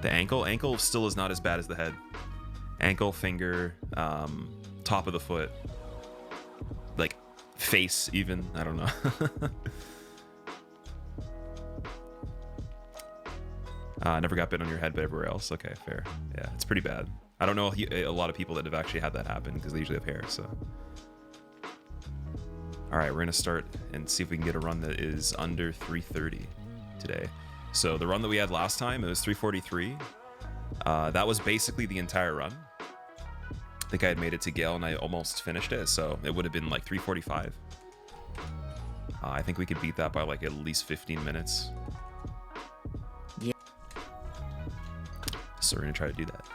The ankle still is not as bad as the head. Ankle, finger, top of the foot, like face even. I don't know. Never got bit on your head, but everywhere else. Okay, fair. Yeah, it's pretty bad. I don't know a lot of people that have actually had that happen because they usually have hair. So, all right, we're gonna start and see if we can get a run that is under 330 today. So the run that we had last time, it was 343. That was basically the entire run. I think I had made it to Gale and I almost finished it, so it would have been like 345. I think we could beat that by like at least 15 minutes. Yeah. So we're gonna try to do that.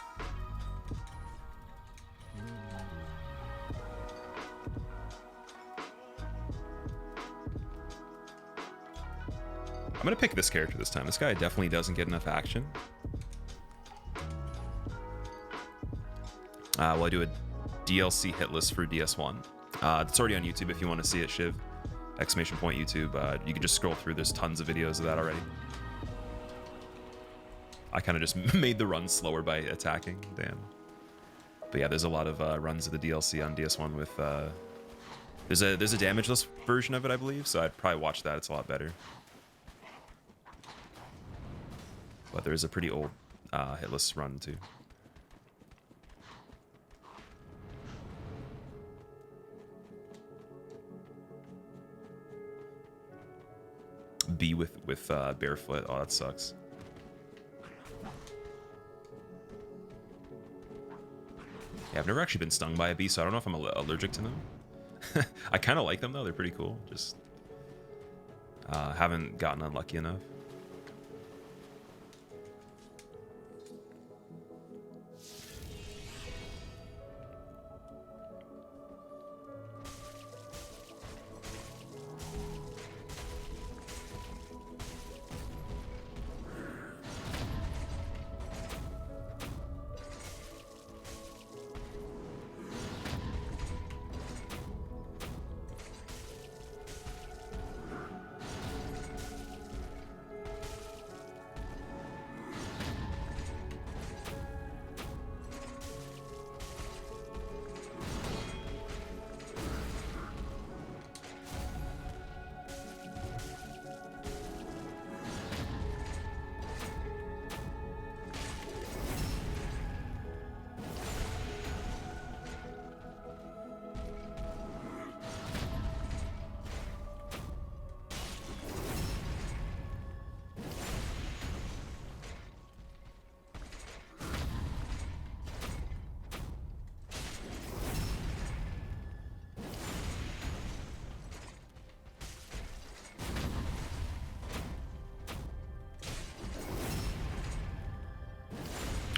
I'm gonna pick this character this time. This guy definitely doesn't get enough action. Well, I do a DLC hit list for DS1. It's already on YouTube if you want to see it, Shiv. ! YouTube. You can just scroll through. There's tons of videos of that already. I kind of just made the run slower by attacking. Damn. But yeah, there's a lot of runs of the DLC on DS1 with... There's a damageless version of it, I believe, so I'd probably watch that. It's a lot better. But there is a pretty old hitless run too. B with barefoot. Oh, that sucks. Yeah, I've never actually been stung by a bee, so I don't know if I'm allergic to them. I kind of like them though; they're pretty cool. Just haven't gotten unlucky enough.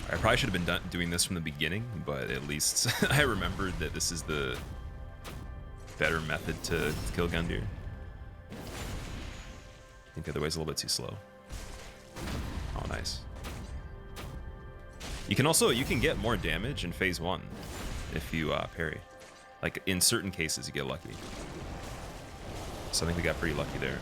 I probably should have been doing this from the beginning, but at least I remembered that this is the better method to kill Gundyr. I think the other way's a little bit too slow. Oh, nice. You can get more damage in phase 1 if you parry. Like in certain cases, you get lucky. So I think we got pretty lucky there.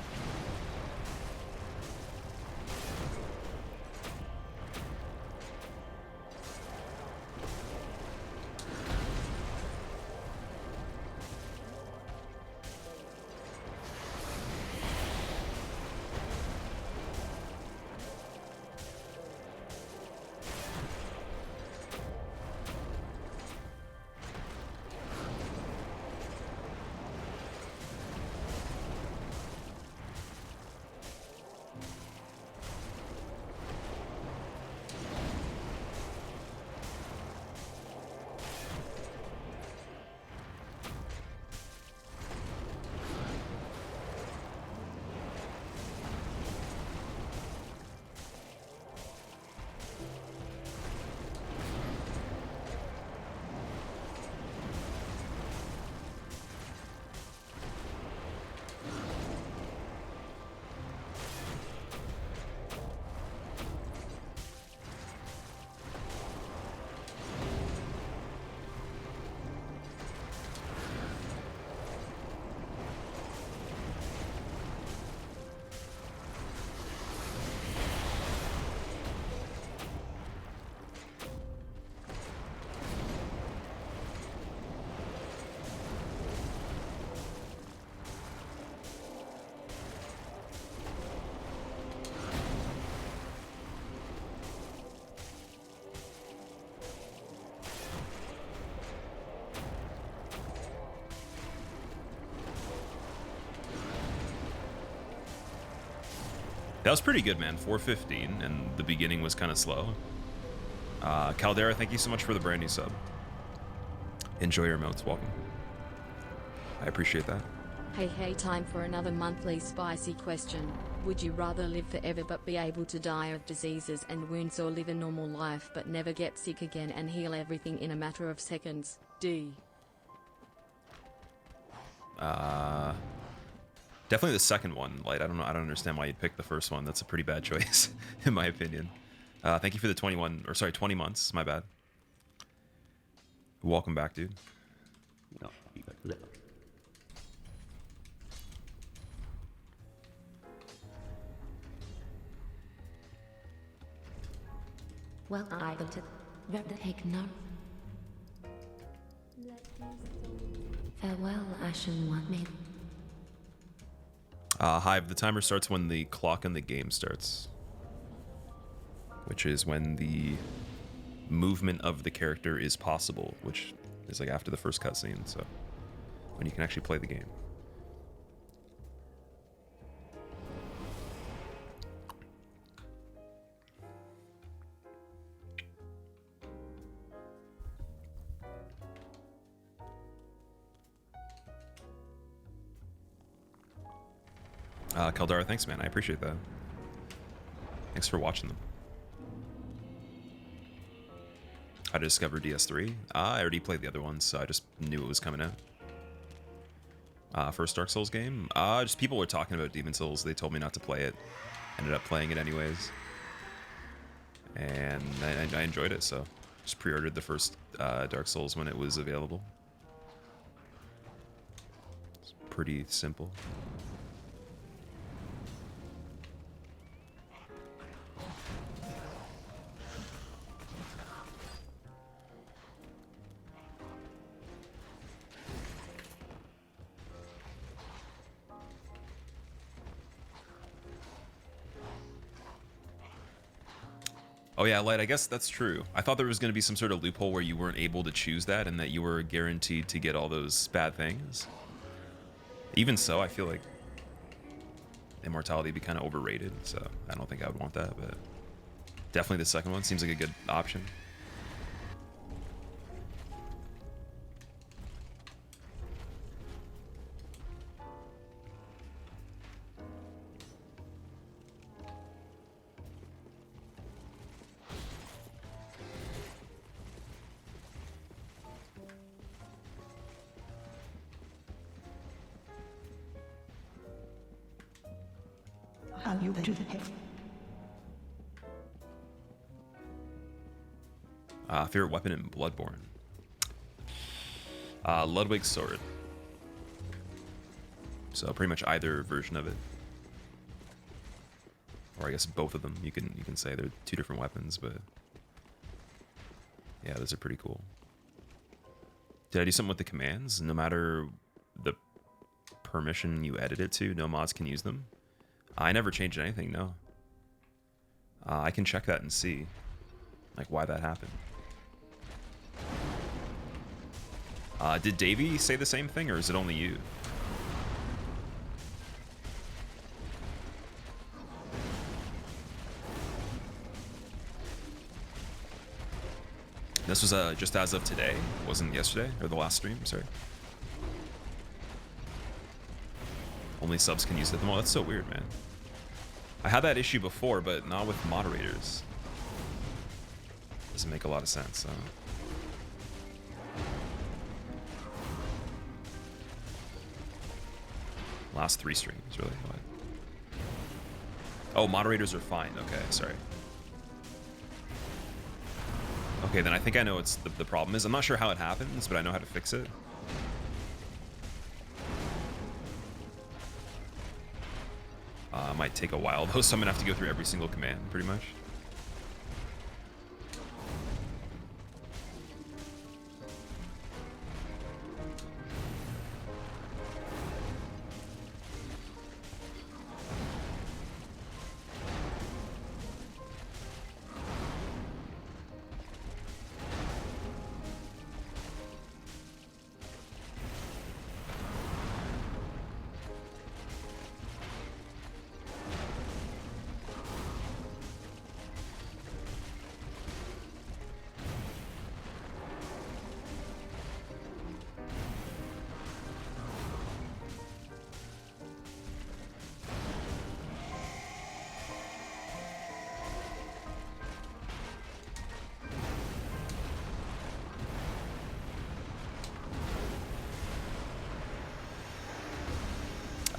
That was pretty good, man. 415, and the beginning was kind of slow. Caldera, thank you so much for the brand new sub. Enjoy your emotes. Welcome. I appreciate that. Hey, time for another monthly spicy question. Would you rather live forever but be able to die of diseases and wounds, or live a normal life but never get sick again and heal everything in a matter of seconds? D. Definitely the second one. Like, I don't know. I don't understand why you'd pick the first one. That's a pretty bad choice, in my opinion. Thank you for the 20 months. My bad. Welcome back, dude. No, you got lip. Well, I will take no. Farewell, Ashen One Maid. Hive, the timer starts when the clock in the game starts, which is when the movement of the character is possible, which is like after the first cutscene, so when you can actually play the game. Caldara, thanks, man. I appreciate that. Thanks for watching them. How to discover DS3? I already played the other ones, so I just knew it was coming out. First Dark Souls game? Just people were talking about Demon Souls. They told me not to play it. Ended up playing it anyways. And I enjoyed it, so just pre-ordered the first Dark Souls when it was available. It's pretty simple. Oh yeah, Light, I guess that's true. I thought there was going to be some sort of loophole where you weren't able to choose that and that you were guaranteed to get all those bad things. Even so, I feel like immortality would be kind of overrated, so I don't think I would want that, but definitely the second one seems like a good option. You to the pit. Favorite weapon in Bloodborne? Ludwig's sword. So pretty much either version of it, or I guess both of them. You can say they're two different weapons, but yeah, those are pretty cool. Did I do something with the commands? No matter the permission you edit it to, no mods can use them. I never changed anything, no. I can check that and see, like, why that happened. Did Davey say the same thing, or is it only you? This was just as of today, wasn't yesterday, or the last stream, sorry. Only subs can use it. Well, that's so weird, man. I had that issue before, but not with moderators. Doesn't make a lot of sense. Last 3 streams, really? What? Oh, moderators are fine. Okay, sorry. Okay, then I think I know what's the problem is. I'm not sure how it happens, but I know how to fix it. Might take a while though, so I'm gonna have to go through every single command, pretty much.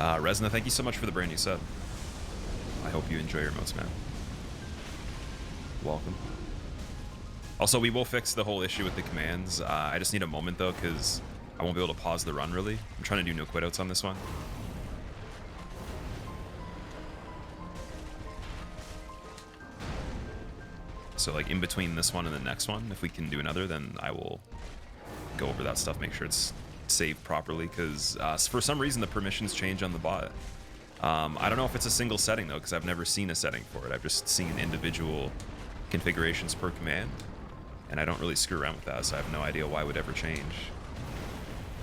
Resna, thank you so much for the brand new sub. I hope you enjoy your emotes, man. Welcome. Also, we will fix the whole issue with the commands. I just need a moment, though, because I won't be able to pause the run, really. I'm trying to do no quit outs on this one. So, like, in between this one and the next one, if we can do another, then I will go over that stuff, make sure it's saved properly, because for some reason the permissions change on the bot. I don't know if it's a single setting, though, because I've never seen a setting for it. I've just seen individual configurations per command, and I don't really screw around with that, so I have no idea why it would ever change.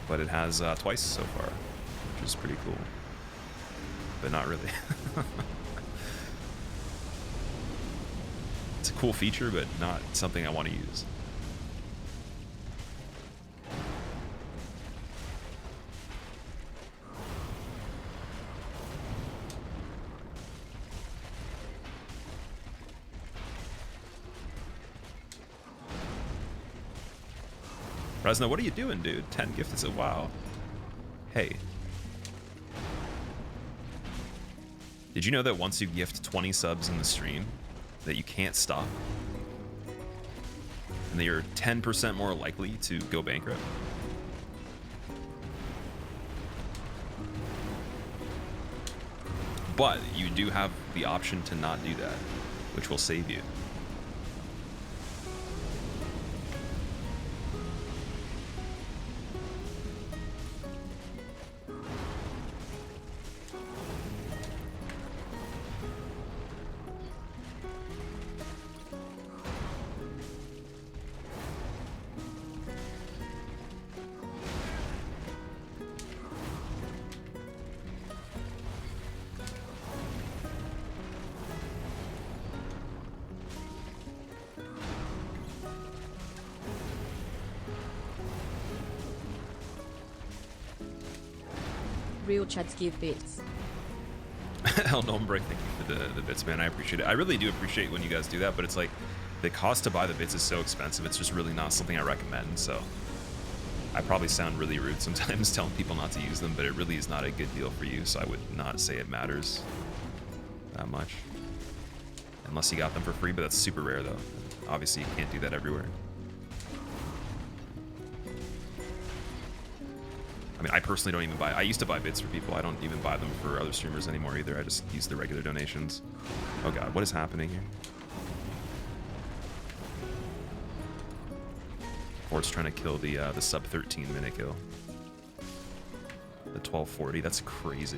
But it has twice so far, which is pretty cool. But not really. It's a cool feature, but not something I want to use. Resna, what are you doing, dude? 10 gifted, so wow. Hey. Did you know that once you gift 20 subs in the stream, that you can't stop? And that you're 10% more likely to go bankrupt? But you do have the option to not do that, which will save you. Real chads give bits. Hell no, Break, thank you for the bits, man. I appreciate it. I really do appreciate when you guys do that, but it's like the cost to buy the bits is so expensive. It's just really not something I recommend. So I probably sound really rude sometimes telling people not to use them, but it really is not a good deal for you. So I would not say it matters that much, unless you got them for free. But that's super rare, though. Obviously, you can't do that everywhere. I mean, I personally don't even buy. I used to buy bits for people. I don't even buy them for other streamers anymore either. I just use the regular donations. Oh god, what is happening here? Ford's trying to kill the sub 13 minute kill. The 1240. That's crazy.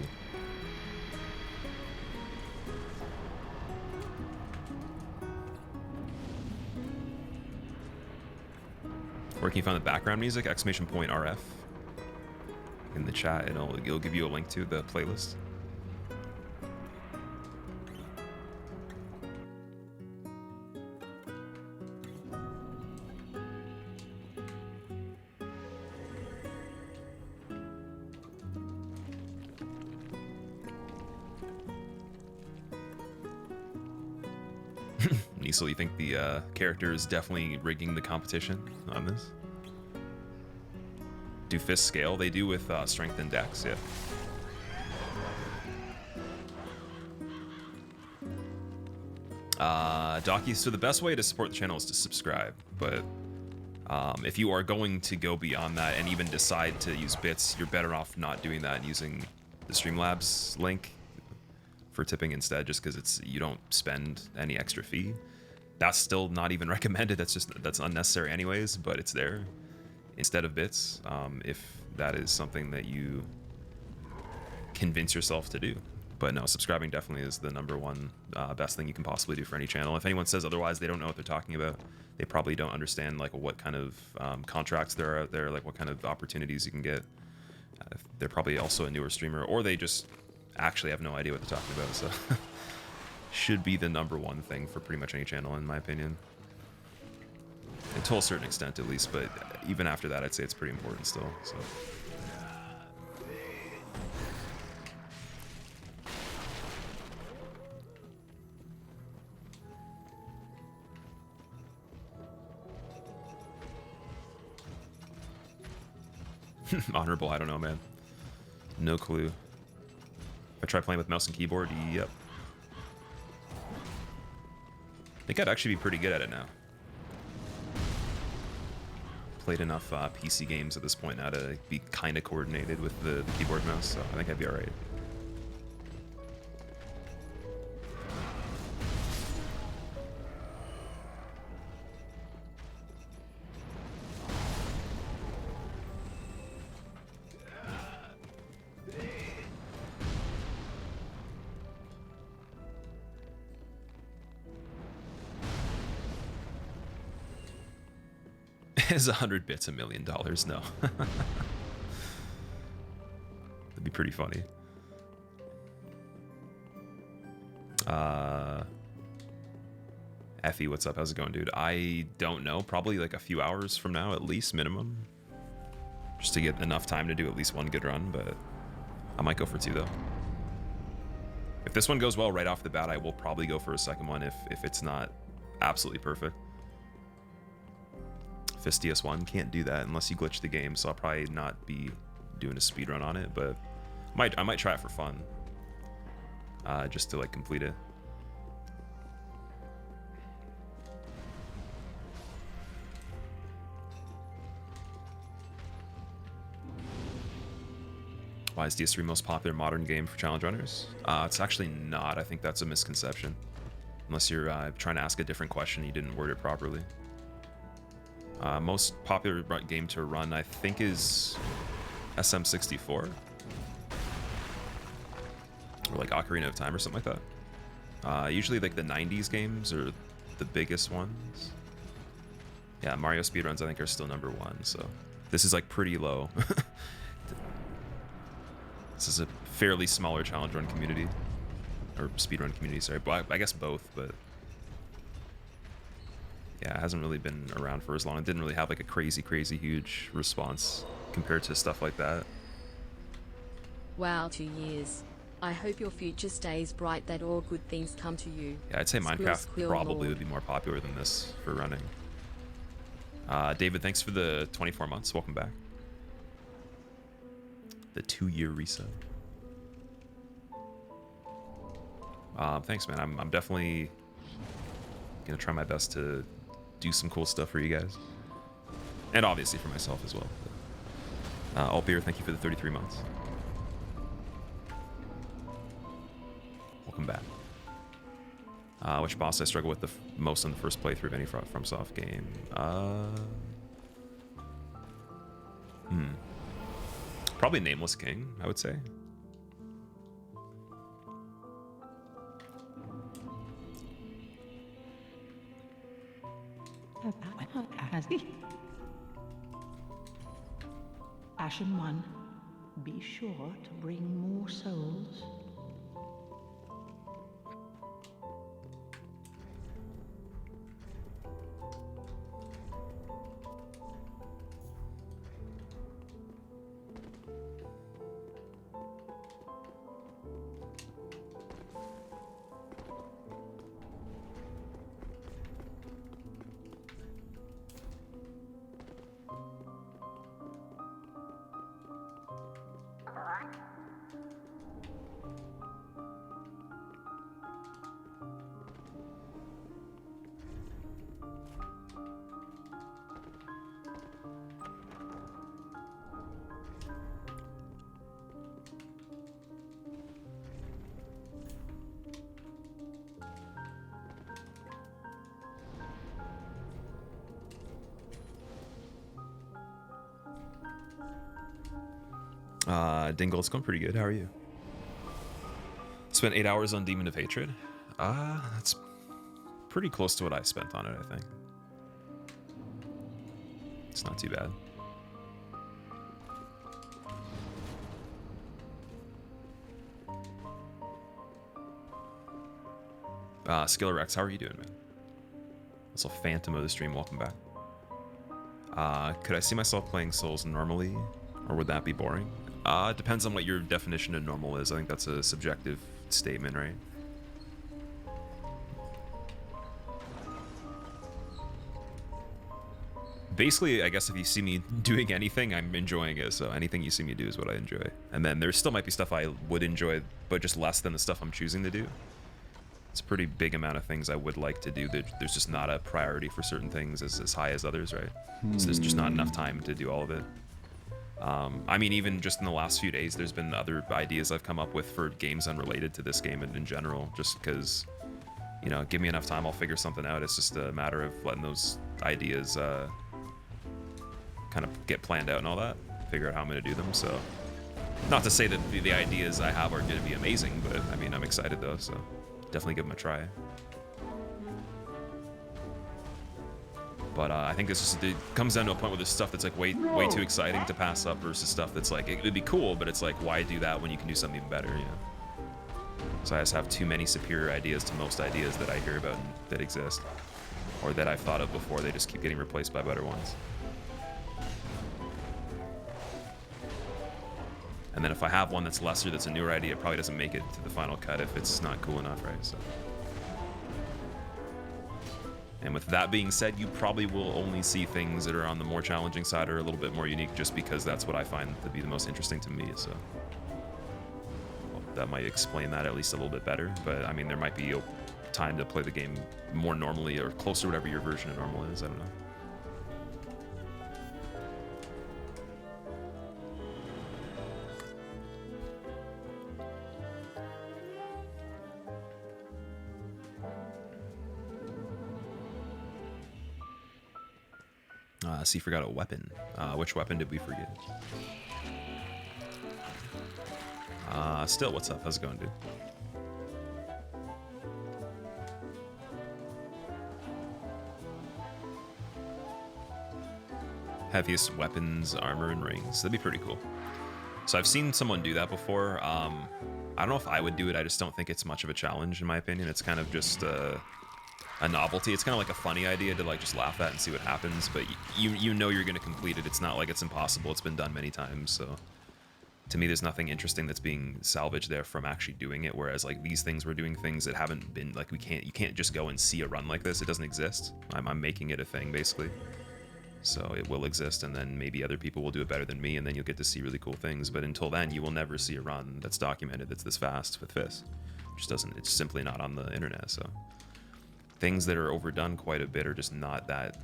Where can you find the background music? Exclamation point RF. In the chat, and it'll give you a link to the playlist. Niesel, you think the character is definitely rigging the competition on this? Do fists scale? They do with strength and dex, yeah. Docky, so the best way to support the channel is to subscribe, but if you are going to go beyond that and even decide to use bits, you're better off not doing that and using the Streamlabs link for tipping instead, just because you don't spend any extra fee. That's still not even recommended. That's unnecessary anyways, but it's there instead of bits, if that is something that you convince yourself to do. But no, subscribing definitely is the #1 best thing you can possibly do for any channel. If anyone says otherwise, they don't know what they're talking about. They probably don't understand like what kind of contracts there are out there, like what kind of opportunities you can get. They're probably also a newer streamer, or they just actually have no idea what they're talking about. So should be the #1 thing for pretty much any channel, in my opinion. Until a certain extent, at least, but even after that, I'd say it's pretty important still. So. Honorable, I don't know, man. No clue. I try playing with mouse and keyboard, yep. I think I'd actually be pretty good at it now. Played enough PC games at this point now to be kind of coordinated with the keyboard mouse, so I think I'd be alright. Is 100 bits $1 million? No. That'd be pretty funny. Effie, what's up? How's it going, dude? I don't know. Probably like a few hours from now, at least minimum, just to get enough time to do at least one good run. But I might go for 2 though. If this one goes well right off the bat, I will probably go for a second one if it's not absolutely perfect. Fistius 1 can't do that unless you glitch the game, so I'll probably not be doing a speed run on it, but I might try it for fun, just to like complete it. Why is DS3 most popular modern game for challenge runners? It's actually not. I think that's a misconception, unless you're trying to ask a different question, you didn't word it properly. Most popular game to run, I think, is SM64. Or like Ocarina of Time or something like that. Usually like the 90s games are the biggest ones. Yeah, Mario speedruns I think are still #1, so this is like pretty low. This is a fairly smaller challenge run community. Or speedrun community, sorry. But I guess both, but... yeah, it hasn't really been around for as long. It didn't really have like a crazy huge response compared to stuff like that. Wow, 2 years. I hope your future stays bright, that all good things come to you. Yeah, I'd say Minecraft Squill probably Lord. would be more popular than this for running. David, thanks for the 24 months. Welcome back. The 2-year reset. Thanks, man. I'm definitely gonna try my best to do some cool stuff for you guys, and obviously for myself as well. Altbeer, thank you for the 33 months. Welcome back. Which boss I struggle with the most on the first playthrough of any FromSoft game? Probably Nameless King, I would say. Ashen One, be sure to bring more souls. Dingle, it's going pretty good. How are you? Spent 8 hours on Demon of Hatred. That's pretty close to what I spent on it, I think. It's not too bad. Skiller Rex, how are you doing, man? Also, Phantom of the stream, welcome back. Could I see myself playing Souls normally, or would that be boring? It depends on what your definition of normal is. I think that's a subjective statement, right? basically, I guess if you see me doing anything, I'm enjoying it. So anything you see me do is what I enjoy. And then there still might be stuff I would enjoy, but just less than the stuff I'm choosing to do. It's a pretty big amount of things I would like to do. There's just not a priority for certain things as high as others, right? So there's just not enough time to do all of it. I mean, even just in the last few days, there's been other ideas I've come up with for games unrelated to this game and in general, just because, you know, give me enough time, I'll figure something out. It's just a matter of letting those ideas kind of get planned out and all that, figure out how I'm going to do them. So, not to say that the ideas I have are going to be amazing, but I mean, I'm excited though, so definitely give them a try. But I think it comes down to a point where there's stuff that's like way too exciting to pass up versus stuff that's like, it would be cool, but it's like, why do that when you can do something even better, you know? So I just have too many superior ideas to most ideas that I hear about that exist, or that I've thought of before. They just keep getting replaced by better ones. And then if I have one that's lesser, that's a newer idea, it probably doesn't make it to the final cut if it's not cool enough, right? So. And with that being said, you probably will only see things that are on the more challenging side or a little bit more unique, just because that's what I find to be the most interesting to me. So well, that might explain that at least a little bit better. But I mean, there might be a time to play the game more normally or close to whatever your version of normal is. I don't know. So you forgot a weapon. Which weapon did we forget? Still, what's up? How's it going, dude? Heaviest weapons, armor, and rings. That'd be pretty cool. So I've seen someone do that before. I don't know if I would do it. I just don't think it's much of a challenge, in my opinion. It's kind of just a novelty. It's kind of like a funny idea to like just laugh at and see what happens, but you know you're going to complete it. It's not like it's impossible. It's been done many times, so to me there's nothing interesting that's being salvaged there from actually doing it, whereas like these things, we're doing things that haven't been, like, you can't just go and see a run like this. It doesn't exist. I'm making it a thing, basically. So it will exist, and then maybe other people will do it better than me, and then you'll get to see really cool things. But until then, you will never see a run that's documented that's this fast with this. It's simply not on the internet. So things that are overdone quite a bit are just not that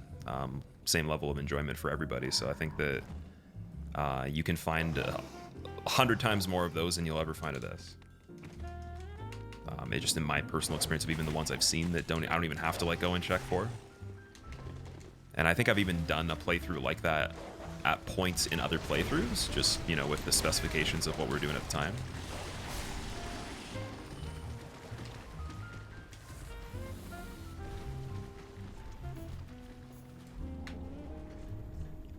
same level of enjoyment for everybody. So I think that you can find 100 times more of those than you'll ever find of this. It just, in my personal experience of even the ones I've seen that I don't even have to like go and check for. And I think I've even done a playthrough like that at points in other playthroughs, just, you know, with the specifications of what we're doing at the time.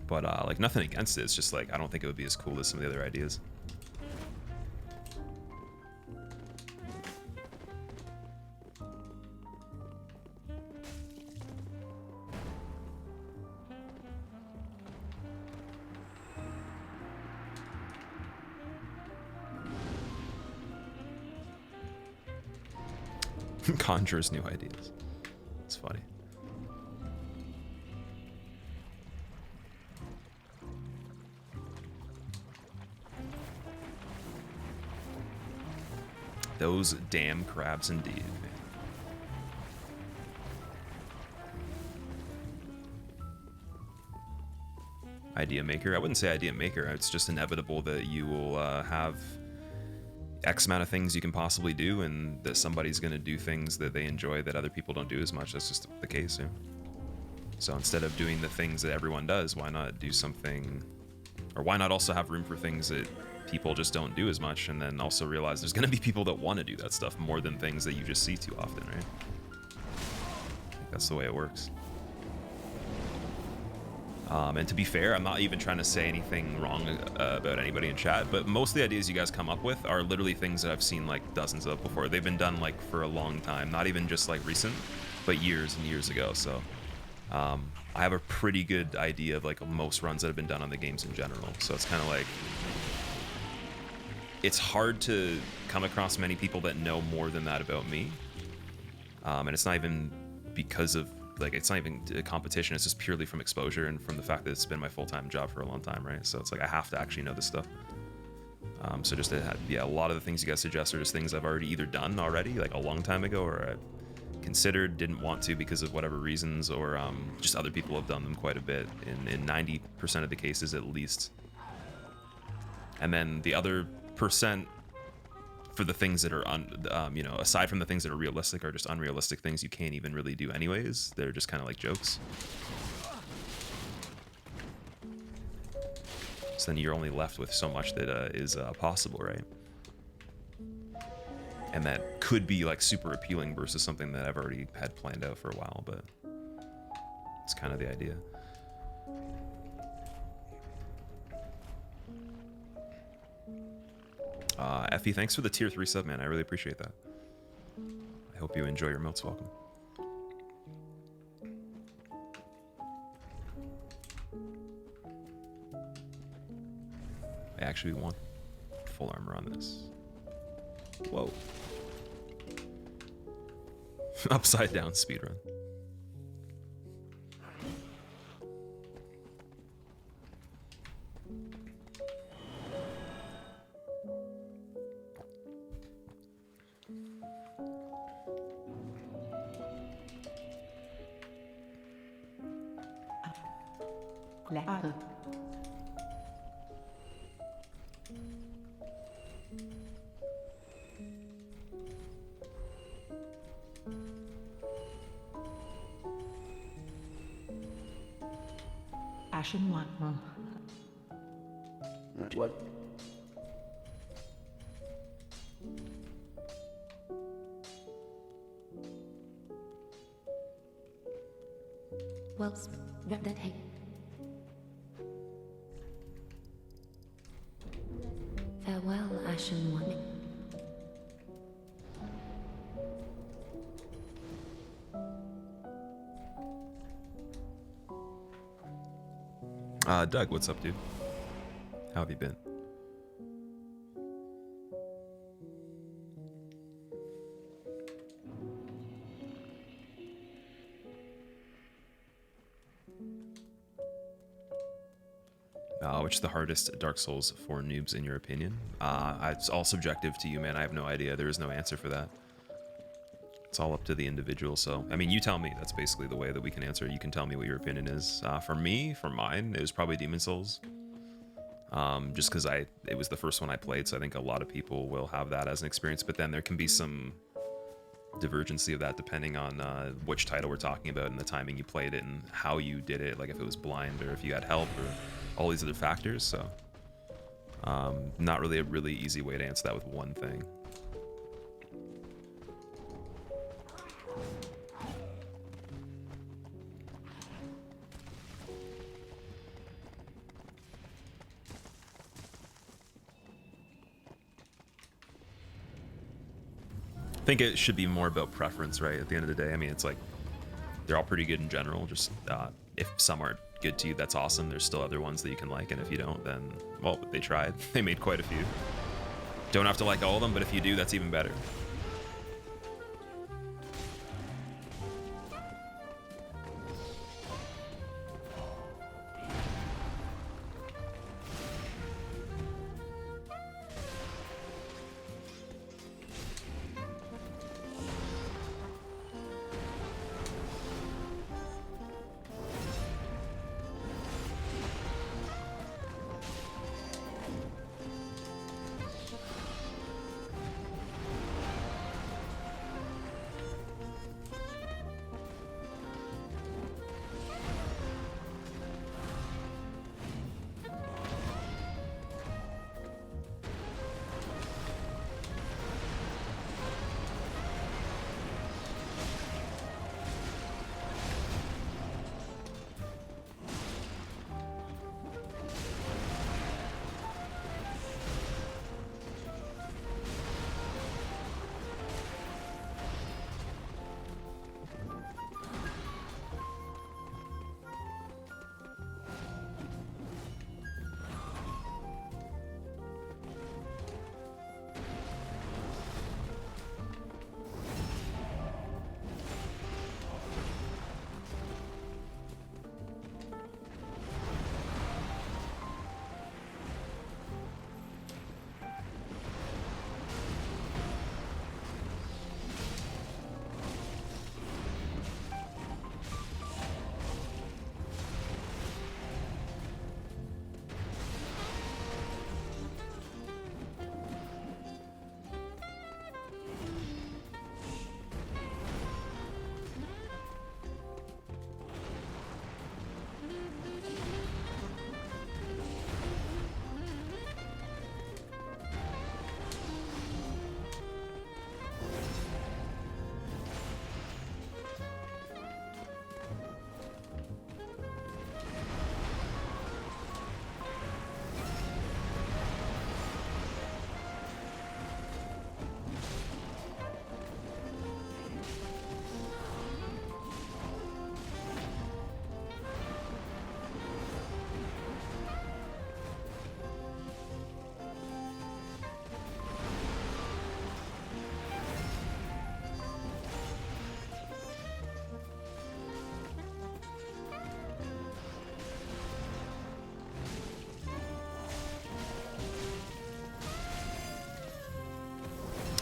But like, nothing against it. It's just like, I don't think it would be as cool as some of the other ideas. Conjures new ideas. It's funny. Those damn crabs indeed. Idea maker? I wouldn't say idea maker. It's just inevitable that you will have X amount of things you can possibly do, and that somebody's going to do things that they enjoy that other people don't do as much. That's just the case, yeah. So instead of doing the things that everyone does, why not do something, or why not also have room for things that people just don't do as much, and then also realize there's going to be people that want to do that stuff more than things that you just see too often, right? I think that's the way it works. And to be fair, I'm not even trying to say anything wrong about anybody in chat, but most of the ideas you guys come up with are literally things that I've seen like dozens of before. They've been done like for a long time, not even just like recent, but years and years ago. So I have a pretty good idea of like most runs that have been done on the games in general. So it's kind of like, it's hard to come across many people that know more than that about me. And it's not even because of like it's not even a competition. It's just purely from exposure and from the fact that it's been my full-time job for a long time, right? So it's like I have to actually know this stuff. So just yeah, a lot of the things you guys suggest are just things I've already either done already, like a long time ago, or I considered, didn't want to because of whatever reasons, or just other people have done them quite a bit in 90% of the cases at least. And then the other percent for the things that are you know, aside from the things that are realistic, are just unrealistic things you can't even really do anyways. They're just kind of like jokes. So then you're only left with so much that is possible, right? And that could be like super appealing versus something that I've already had planned out for a while, but it's kind of the idea. Effie, thanks for the tier 3 sub, man. I really appreciate that. I hope you enjoy your Milt's welcome. I actually want full armor on this. Whoa. Upside down speedrun. Lekker. Ashen one. What? Well, that hey. Farewell, Ashen One. Doug, what's up, dude? How have you been? Which is the hardest Dark Souls for noobs in your opinion? It's all subjective to you, man. I have no idea. There is no answer for that. It's all up to the individual. So, I mean, you tell me. That's basically the way that we can answer. You can tell me what your opinion is. For me, for mine, it was probably Demon Souls. Just because it was the first one I played, so I think a lot of people will have that as an experience. But then there can be some divergency of that depending on which title we're talking about and the timing you played it and how you did it, like if it was blind or if you had help or all these other factors. So not really a really easy way to answer that with one thing. I think it should be more about preference, right? At the end of the day, I mean, it's like they're all pretty good in general. Just if some aren't good to you, that's awesome. There's still other ones that you can like, and if you don't, then well, they tried. They made quite a few. Don't have to like all of them, but if you do, that's even better.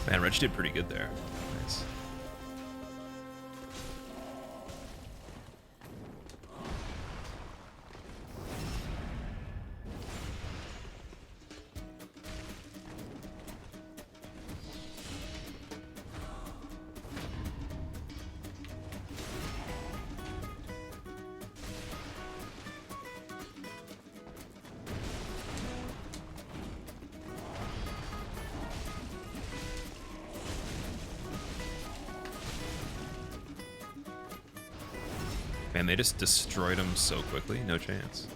Man, Rich did pretty good there. Nice. Man, they just destroyed him so quickly. No chance.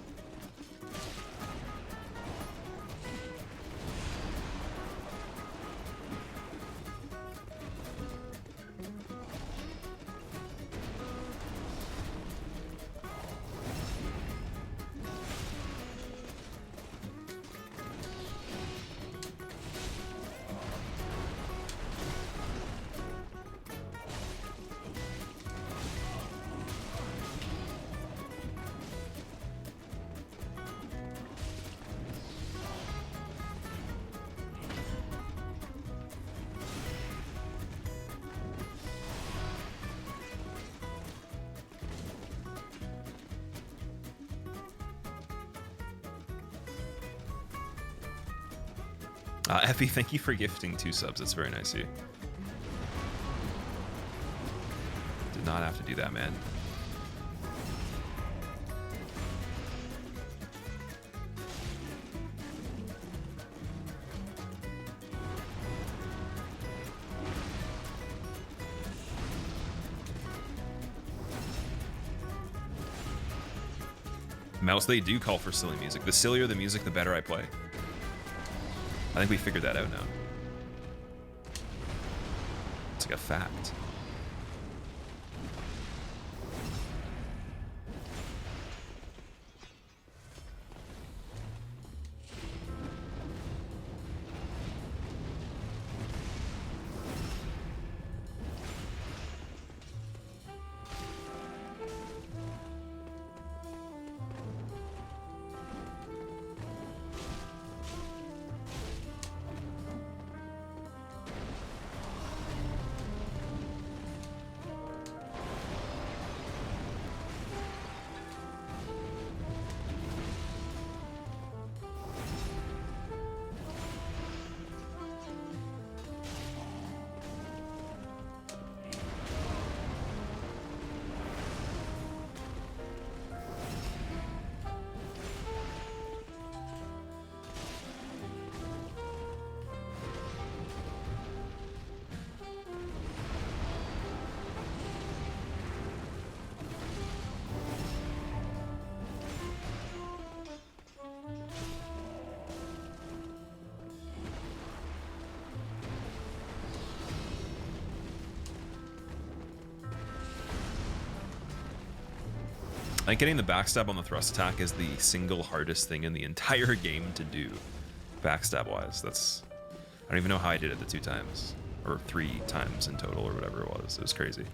Effie, thank you for gifting 2 subs. It's very nice of you. Did not have to do that, man. Mouse, they do call for silly music. The sillier the music, the better I play. I think we figured that out now. It's like a fact. I think getting the backstab on the thrust attack is the single hardest thing in the entire game to do, backstab-wise. That's... I don't even know how I did it the 2 times. Or 3 times in total, or whatever it was. It was crazy.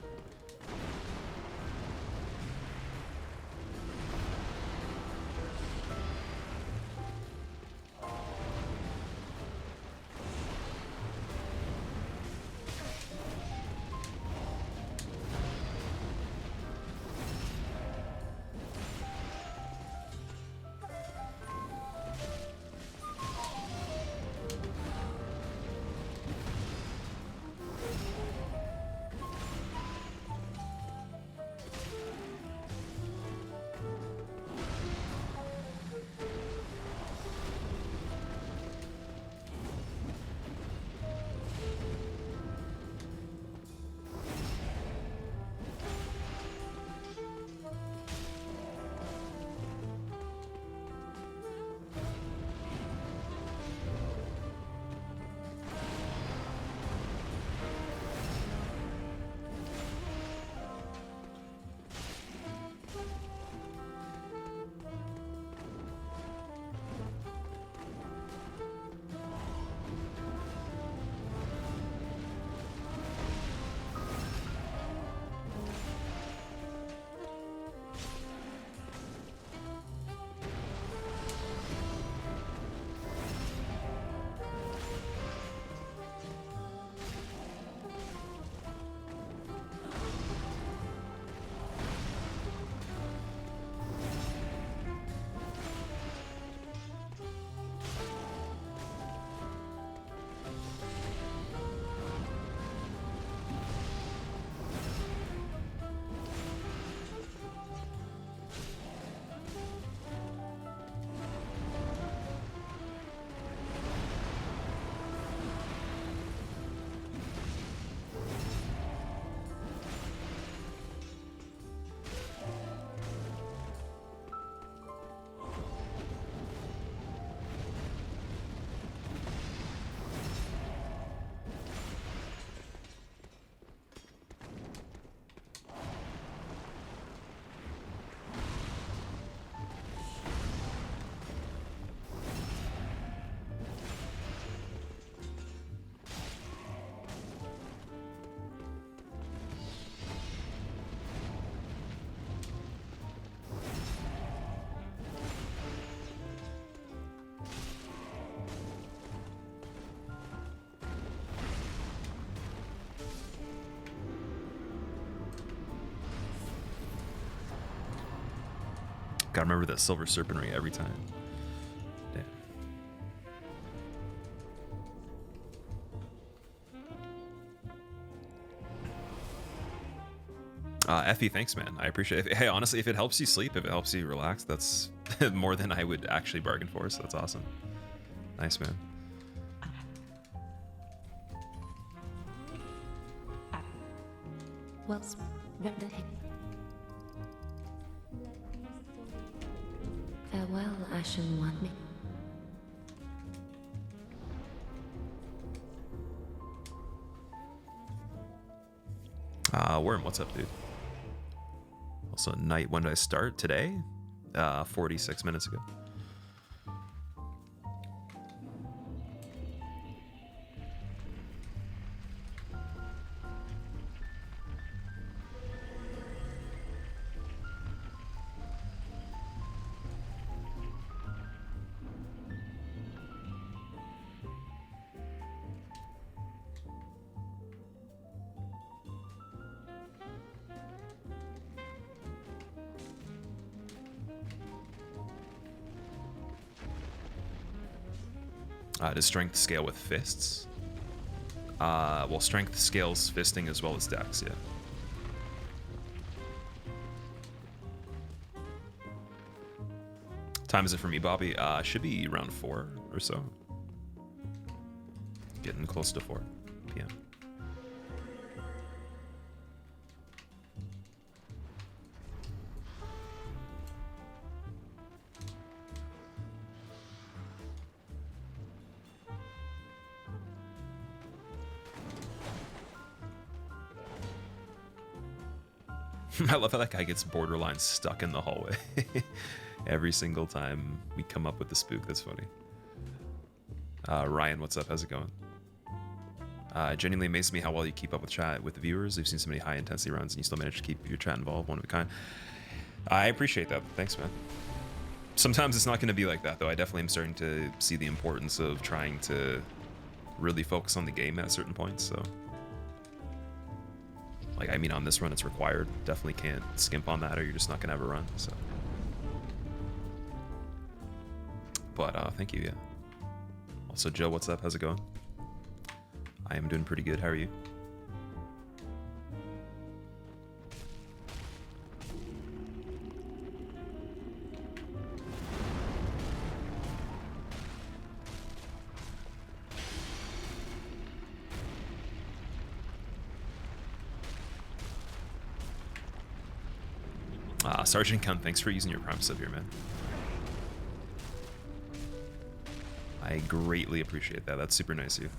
Gotta remember that silver serpent ring every time. Effie, thanks, man. I appreciate it. Hey, honestly, if it helps you sleep, if it helps you relax, that's more than I would actually bargain for, so that's awesome. Nice, man. Well, what the heck? Farewell, Ashen One. Worm, what's up, dude? Also, night, when did I start? Today? 46 minutes ago. Does strength scale with fists? Well, strength scales fisting as well as dex, yeah. Time is it for me, Bobby? Should be around 4 or so. Getting close to 4 p.m. I love how that guy gets borderline stuck in the hallway every single time we come up with the spook. That's funny. Ryan, what's up? How's it going? Genuinely amazes me how well you keep up with chat with the viewers. We've seen so many high intensity runs and you still manage to keep your chat involved. One of a kind. I appreciate that. Thanks, man. Sometimes it's not going to be like that, though. I definitely am starting to see the importance of trying to really focus on the game at certain points, so... Like, I mean, on this run, it's required. Definitely can't skimp on that or you're just not going to have a run, so... But, thank you, yeah. Also, Joe, what's up? How's it going? I am doing pretty good. How are you? Sergeant Khan, thanks for using your Prime sub here, man. I greatly appreciate that. That's super nice of you.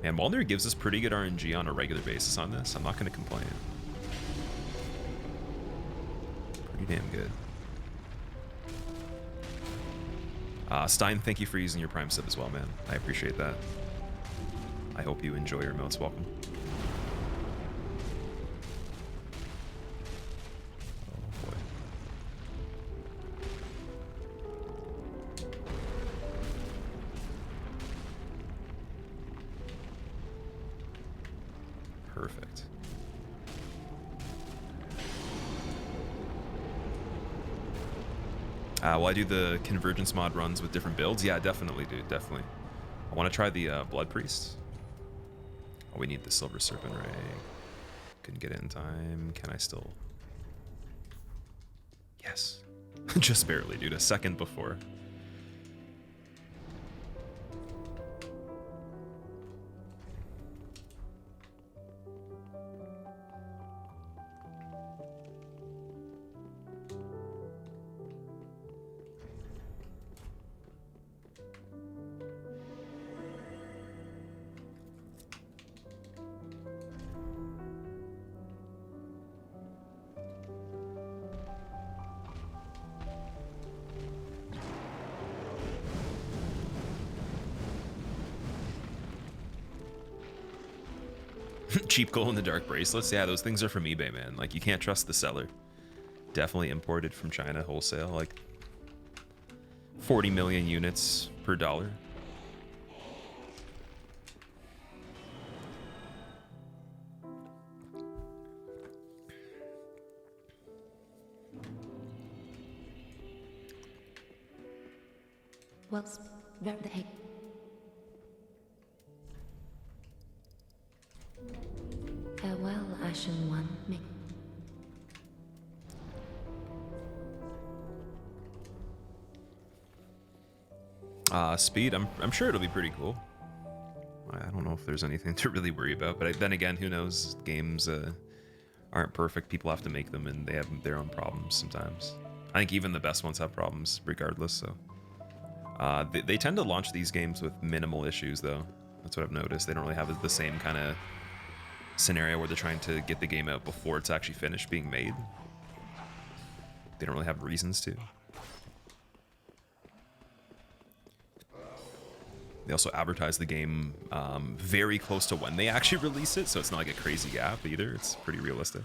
And Walner gives us pretty good RNG on a regular basis on this. I'm not going to complain. Pretty damn good. Stein, thank you for using your Prime sub as well, man. I appreciate that. I hope you enjoy your emotes. Welcome. Oh boy. Perfect. Will I do the convergence mod runs with different builds? Yeah, definitely, dude. Definitely. I want to try the Blood Priest. Oh, we need the Silver Serpent Ray. Couldn't get it in time. Can I still? Yes. Just barely, dude. A second before. Cheap glow-in-the-dark bracelets. Yeah, those things are from eBay, man. Like, you can't trust the seller. Definitely imported from China wholesale. Like, 40 million units per dollar. Well, where the heck? Farewell, Ashen One. Speed, I'm sure it'll be pretty cool. I don't know if there's anything to really worry about, but then again, who knows? Games aren't perfect. People have to make them, and they have their own problems sometimes. I think even the best ones have problems regardless, so. They tend to launch these games with minimal issues, though. That's what I've noticed. They don't really have the same kind of scenario where they're trying to get the game out before it's actually finished being made. They don't really have reasons to. They also advertise the game very close to when they actually release it, so it's not like a crazy gap either. It's pretty realistic.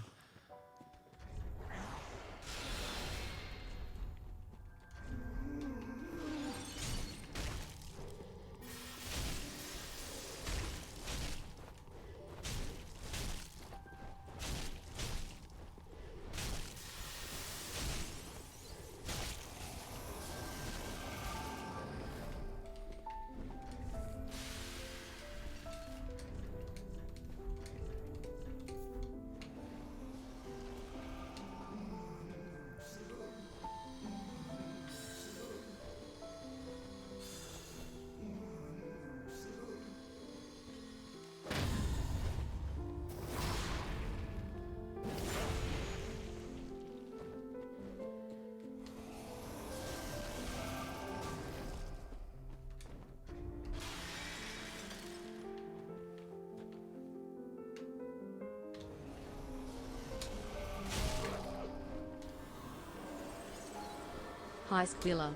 Hi Squilla.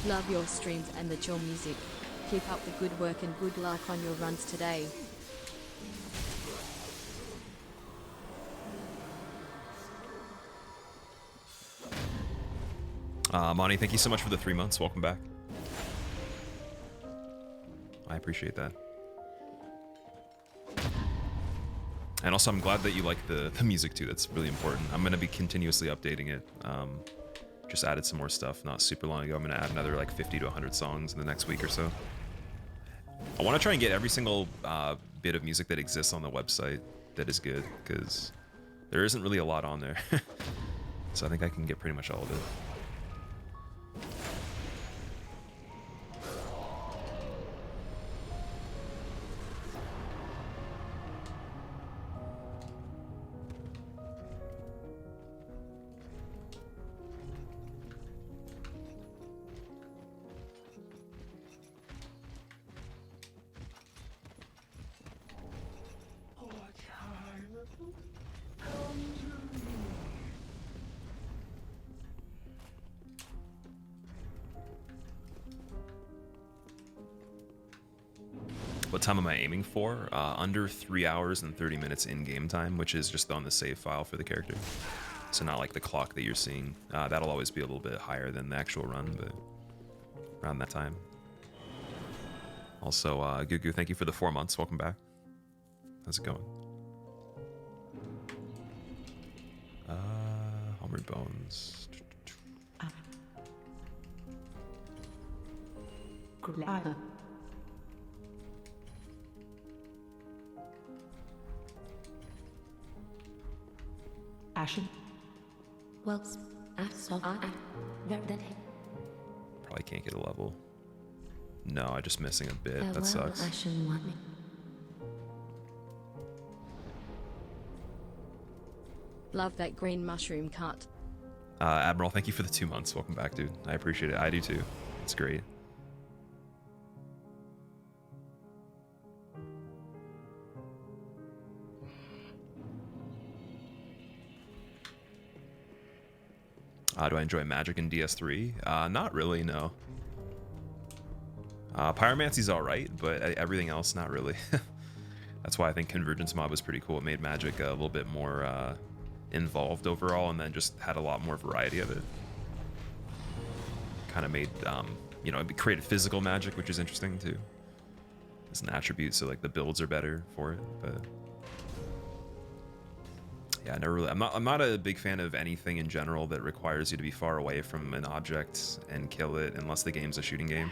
Love your streams and the chill music. Keep up the good work and good luck on your runs today. Monty, thank you so much for the 3 months. Welcome back. I appreciate that. And also, I'm glad that you like the music too. That's really important. I'm going to be continuously updating it. Just added some more stuff not super long ago. I'm going to add another like 50 to 100 songs in the next week or so. I want to try and get every single bit of music that exists on the website that is good, because there isn't really a lot on there. So I think I can get pretty much all of it. What time am I aiming for? Under 3 hours and 30 minutes in game time, which is just on the save file for the character. So not like the clock that you're seeing. That'll always be a little bit higher than the actual run, but around that time. Also, Gugu, thank you for the 4 months. Welcome back. How's it going? Armored Bones. Ashen. Well, I saw where the heck? Probably can't get a level. No, I'm just missing a bit. Farewell, That sucks. Ashen One. Love that green mushroom cut. Admiral, thank you for the 2 months. Welcome back, dude. I appreciate it. I do too. It's great. Do I enjoy magic in DS3? Not really, no. Pyromancy's alright, but everything else, not really. That's why I think Convergence Mob was pretty cool. It made magic a little bit more involved overall, and then just had a lot more variety of it. Kind of made, you know, it created physical magic, which is interesting too. It's an attribute, so like the builds are better for it, but... Yeah, I never really. I'm not a big fan of anything in general that requires you to be far away from an object and kill it, unless the game's a shooting game.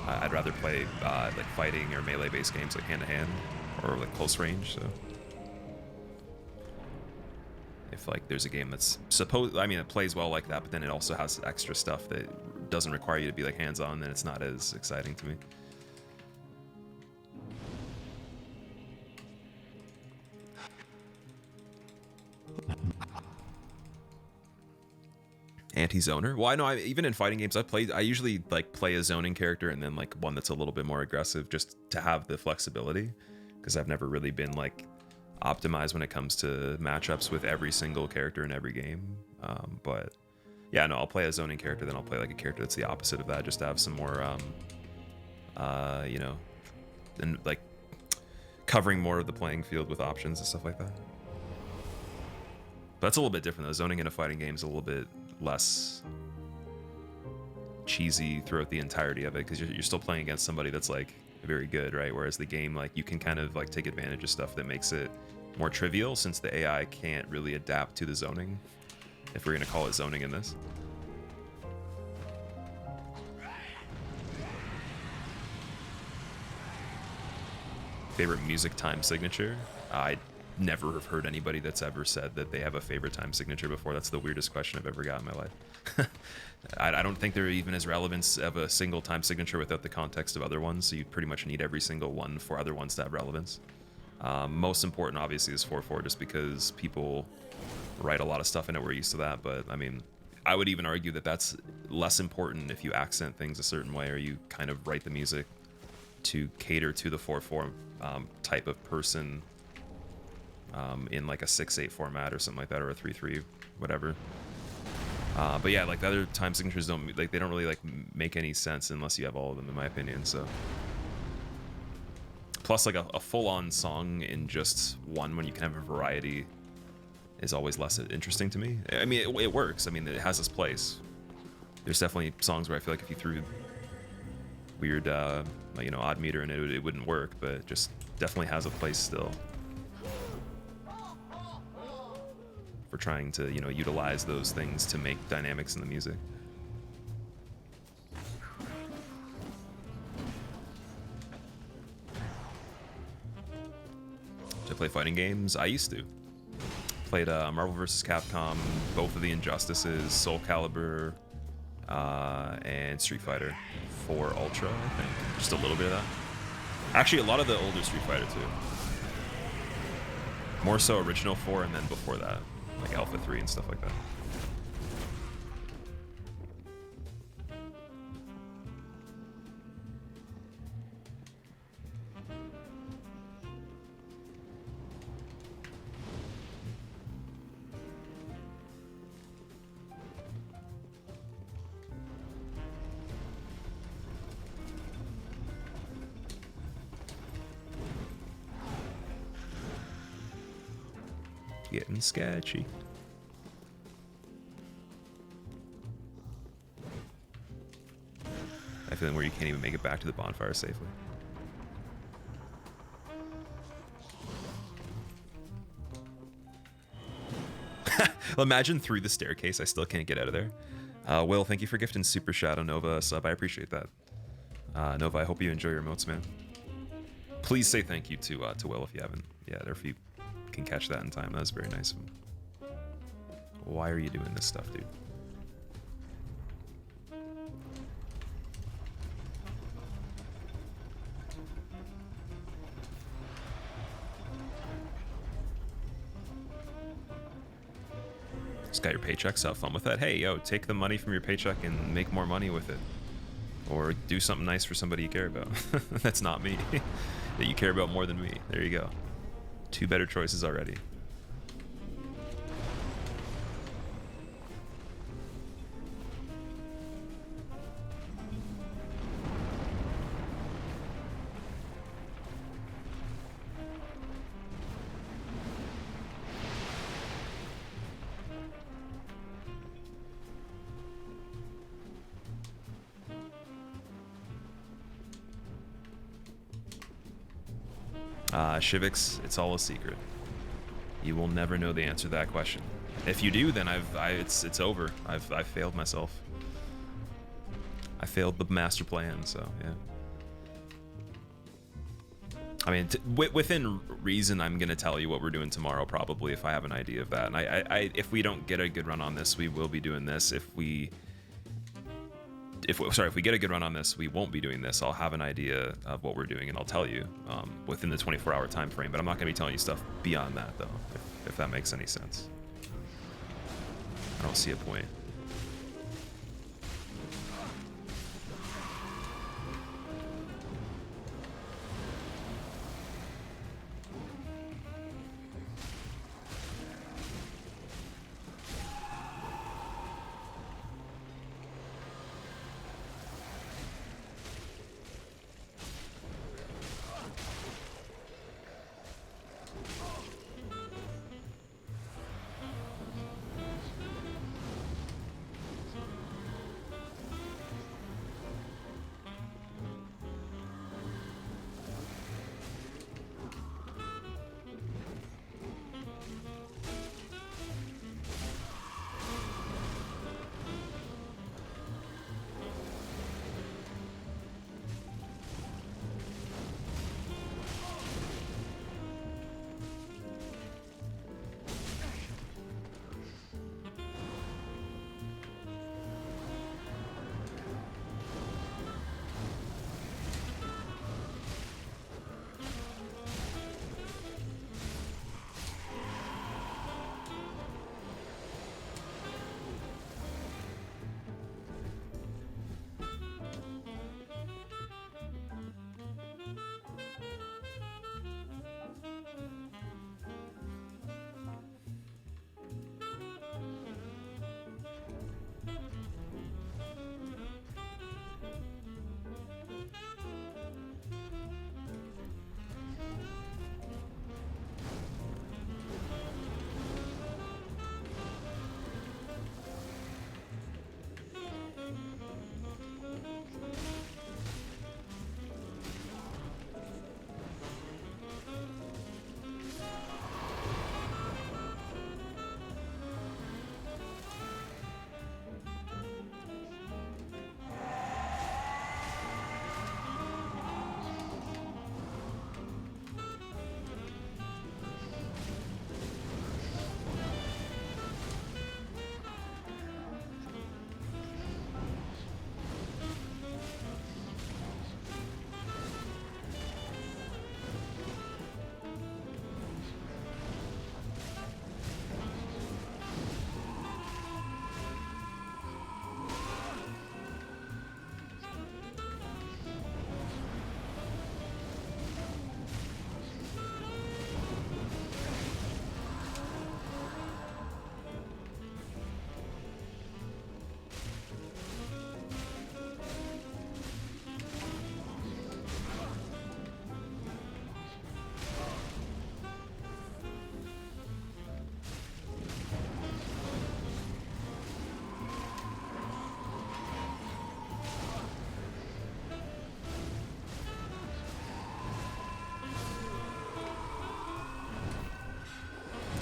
I'd rather play like fighting or melee-based games like hand-to-hand or like close range. So if like there's a game that's it plays well like that, but then it also has extra stuff that doesn't require you to be like hands-on, then it's not as exciting to me. Anti-zoner? Well, I know even in fighting games I usually like play a zoning character and then like one that's a little bit more aggressive just to have the flexibility, because I've never really been like optimized when it comes to matchups with every single character in every game. But yeah, no, I'll play a zoning character, then I'll play like a character that's the opposite of that, just to have some more you know, and like covering more of the playing field with options and stuff like that. But that's a little bit different though. Zoning in a fighting game is a little bit less cheesy throughout the entirety of it, because you're still playing against somebody that's like very good, right? Whereas the game, like, you can kind of like take advantage of stuff that makes it more trivial, since the AI can't really adapt to the zoning, if we're gonna call it zoning in this. Favorite music time signature? I never have heard anybody that's ever said that they have a favorite time signature before. That's the weirdest question I've ever got in my life. I don't think there even is relevance of a single time signature without the context of other ones, so you pretty much need every single one for other ones to have relevance. Most important, obviously, is 4/4, just because people write a lot of stuff in it. We're used to that, but I mean, I would even argue that that's less important if you accent things a certain way, or you kind of write the music to cater to the 4/4 type of person, in like a 6/8 format or something like that, or a 3/3, whatever. But yeah, like the other time signatures they don't really like make any sense unless you have all of them, in my opinion. So plus, like a full-on song in just one, when you can have a variety, is always less interesting to me. I mean, it works. I mean, it has its place. There's definitely songs where I feel like if you threw weird, you know, odd meter in it, it wouldn't work, but it just definitely has a place still. For trying to, you know, utilize those things to make dynamics in the music. Do I play fighting games? I used to. Played Marvel vs. Capcom, both of the Injustices, Soul Calibur, and Street Fighter 4 Ultra, I think. Just a little bit of that. Actually, a lot of the older Street Fighter too. More so original 4, and then before that, like Alpha 3 and stuff like that. Getting sketchy. I feel like where you can't even make it back to the bonfire safely. Well, imagine through the staircase, I still can't get out of there. Will, thank you for gifting Super Shadow Nova a sub. I appreciate that. Nova, I hope you enjoy your emotes, man. Please say thank you to Will if you haven't yet, or if you can catch that in time. That's very nice of him. Why are you doing this stuff, dude? Just got your paycheck, so have fun with that. Hey, yo, take the money from your paycheck and make more money with it. Or do something nice for somebody you care about. That's not me. That you care about more than me. There you go. 2 better choices already. Shivix, it's all a secret. You will never know the answer to that question. If you do, then it's over. I've failed myself. I failed the master plan, so yeah. I mean, within reason, I'm gonna tell you what we're doing tomorrow, probably, if I have an idea of that. And if we don't get a good run on this, we will be doing this. If we get a good run on this, we won't be doing this. I'll have an idea of what we're doing, and I'll tell you within the 24-hour time frame. But I'm not gonna be telling you stuff beyond that, though, if that makes any sense. I don't see a point.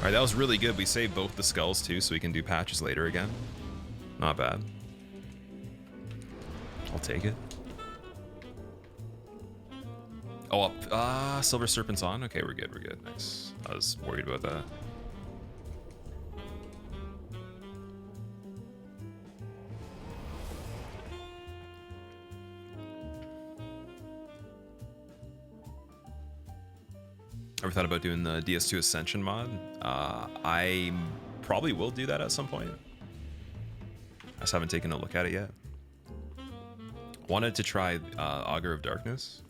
All right, that was really good. We saved both the skulls too, so we can do patches later again. Not bad. I'll take it. Oh, Silver Serpent's on? Okay, we're good, we're good. Nice. I was worried about that. Ever thought about doing the DS2 Ascension mod? I probably will do that at some point. I just haven't taken a look at it yet. Wanted to try Augur of Darkness,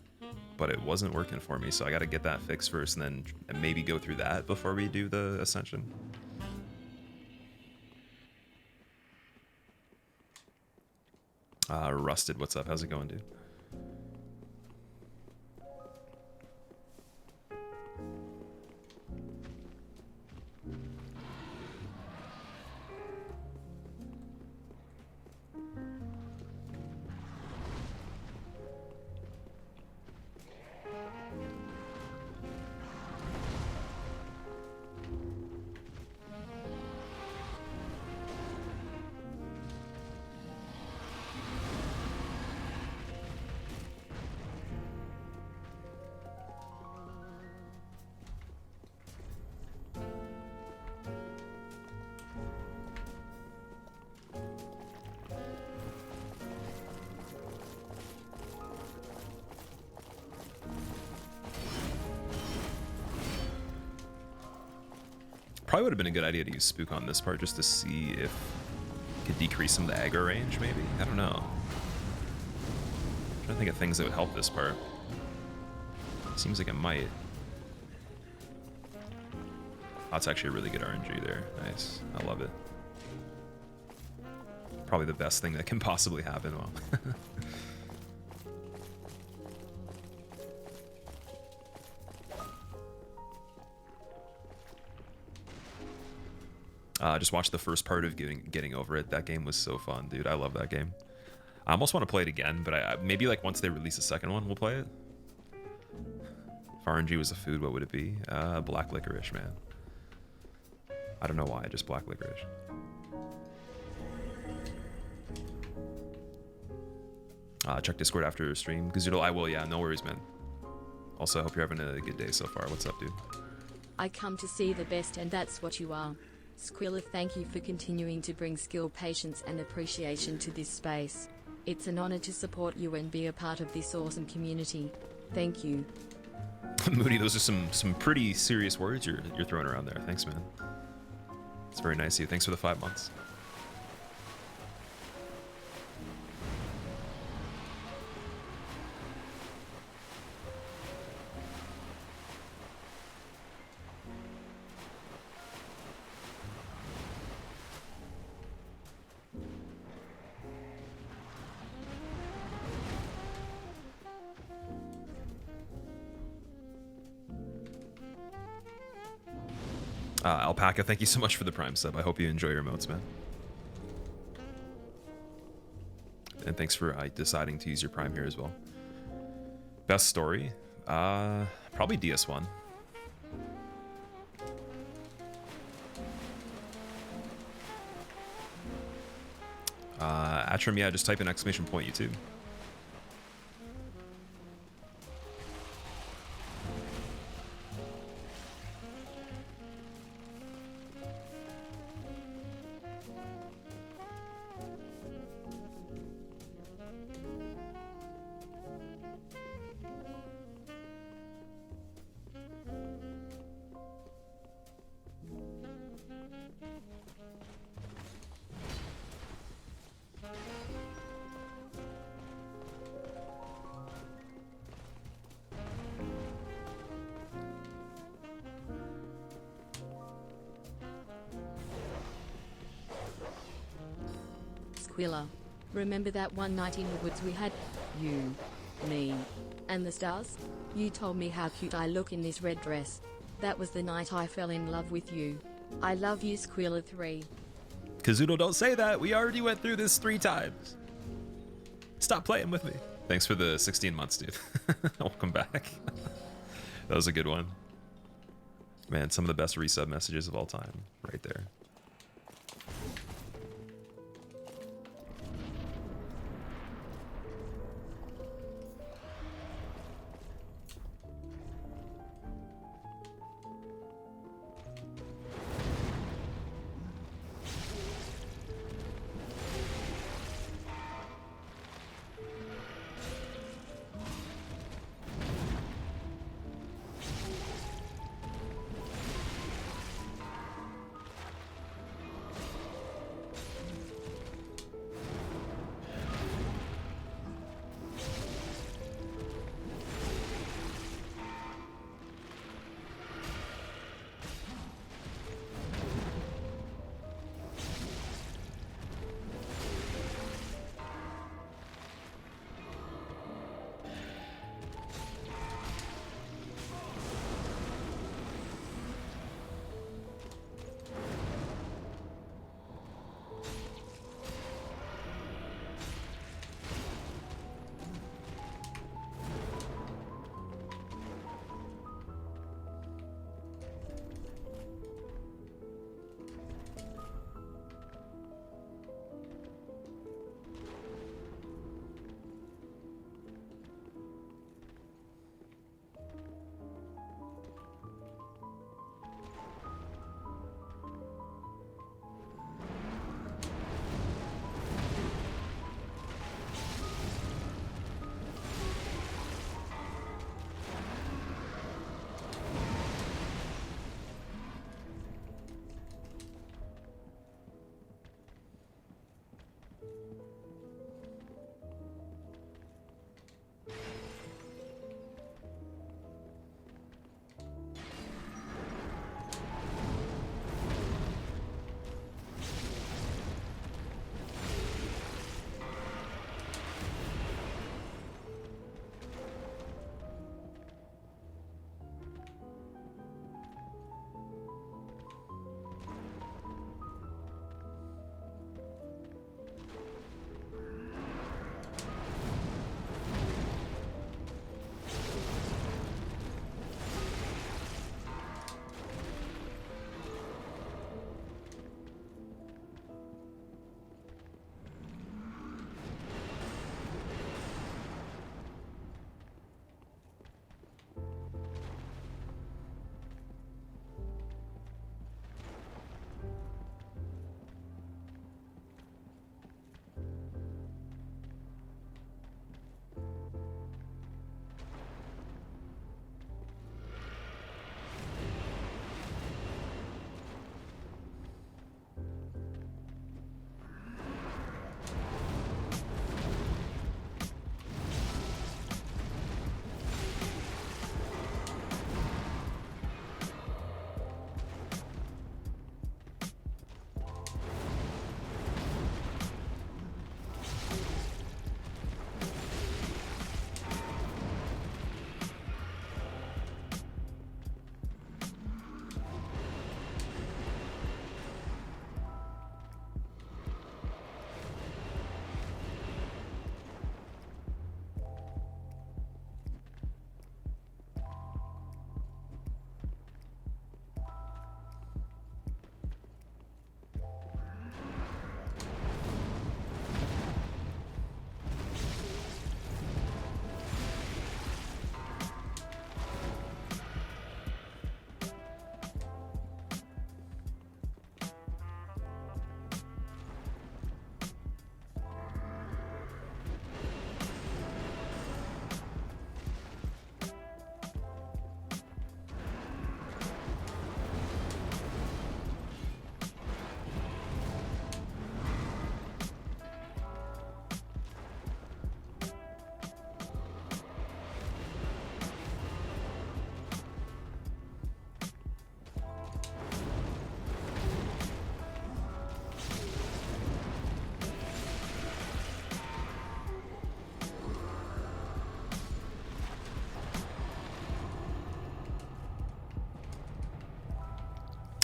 but it wasn't working for me, so I got to get that fixed first, and then maybe go through that before we do the Ascension. Rusted, what's up? How's it going, dude? Probably would have been a good idea to use Spook on this part just to see if it could decrease some of the aggro range, maybe? I don't know. I'm trying to think of things that would help this part. Seems like it might. That's actually a really good RNG there. Nice. I love it. Probably the best thing that can possibly happen. Well. Just watched the first part of getting over it. That game was so fun, dude. I love that game. I almost want to play it again, but maybe like once they release a second one, we'll play it. If RNG was a food, what would it be? Black licorice, man. I don't know why, just black licorice. Check Discord after stream. Gazoodle, I will, yeah, no worries, man. Also, I hope you're having a good day so far. What's up, dude? I come to see the best, and that's what you are. Squilla, thank you for continuing to bring skill, patience, and appreciation to this space. It's an honor to support you and be a part of this awesome community. Thank you. Moody, those are some pretty serious words you're throwing around there. Thanks, man. It's very nice of you. Thanks for the 5 months. Alpaca, thank you so much for the Prime sub. I hope you enjoy your emotes, man. And thanks for deciding to use your Prime here as well. Best story? Probably DS1. Atrim, yeah, just type in exclamation point YouTube. Squilla. Remember that one night in the woods we had? You, me, and the stars? You told me how cute I look in this red dress. That was the night I fell in love with you. I love you, Squilla 3. Kazuno, don't say that. We already went through this 3 times. Stop playing with me. Thanks for the 16 months, dude. Welcome back. That was a good one. Man, some of the best resub messages of all time. Right there.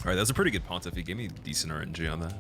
All right, that's a pretty good Pontiff. He gave me decent RNG on that.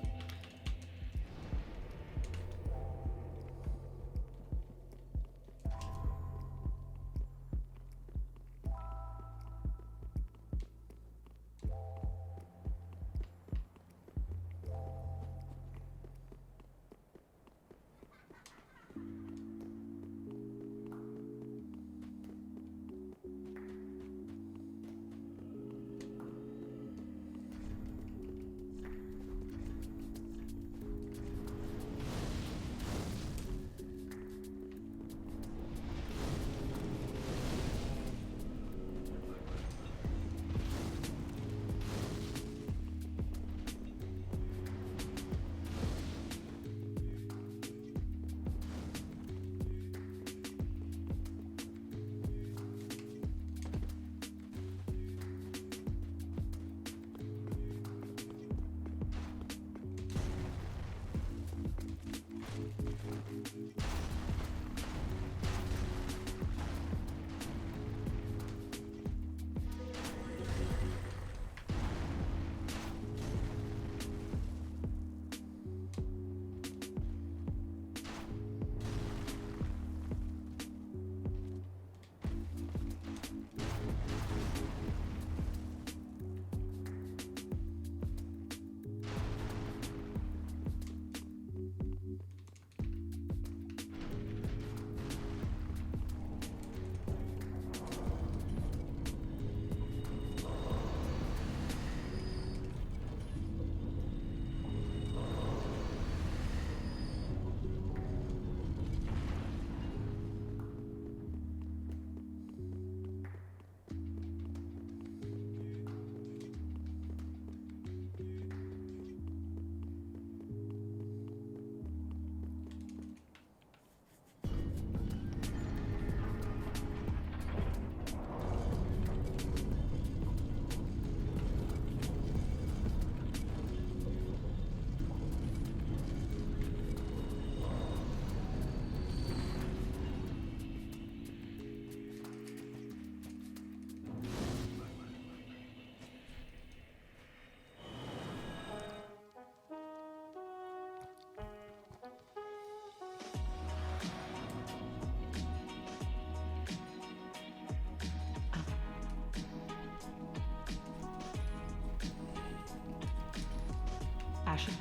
Ashen.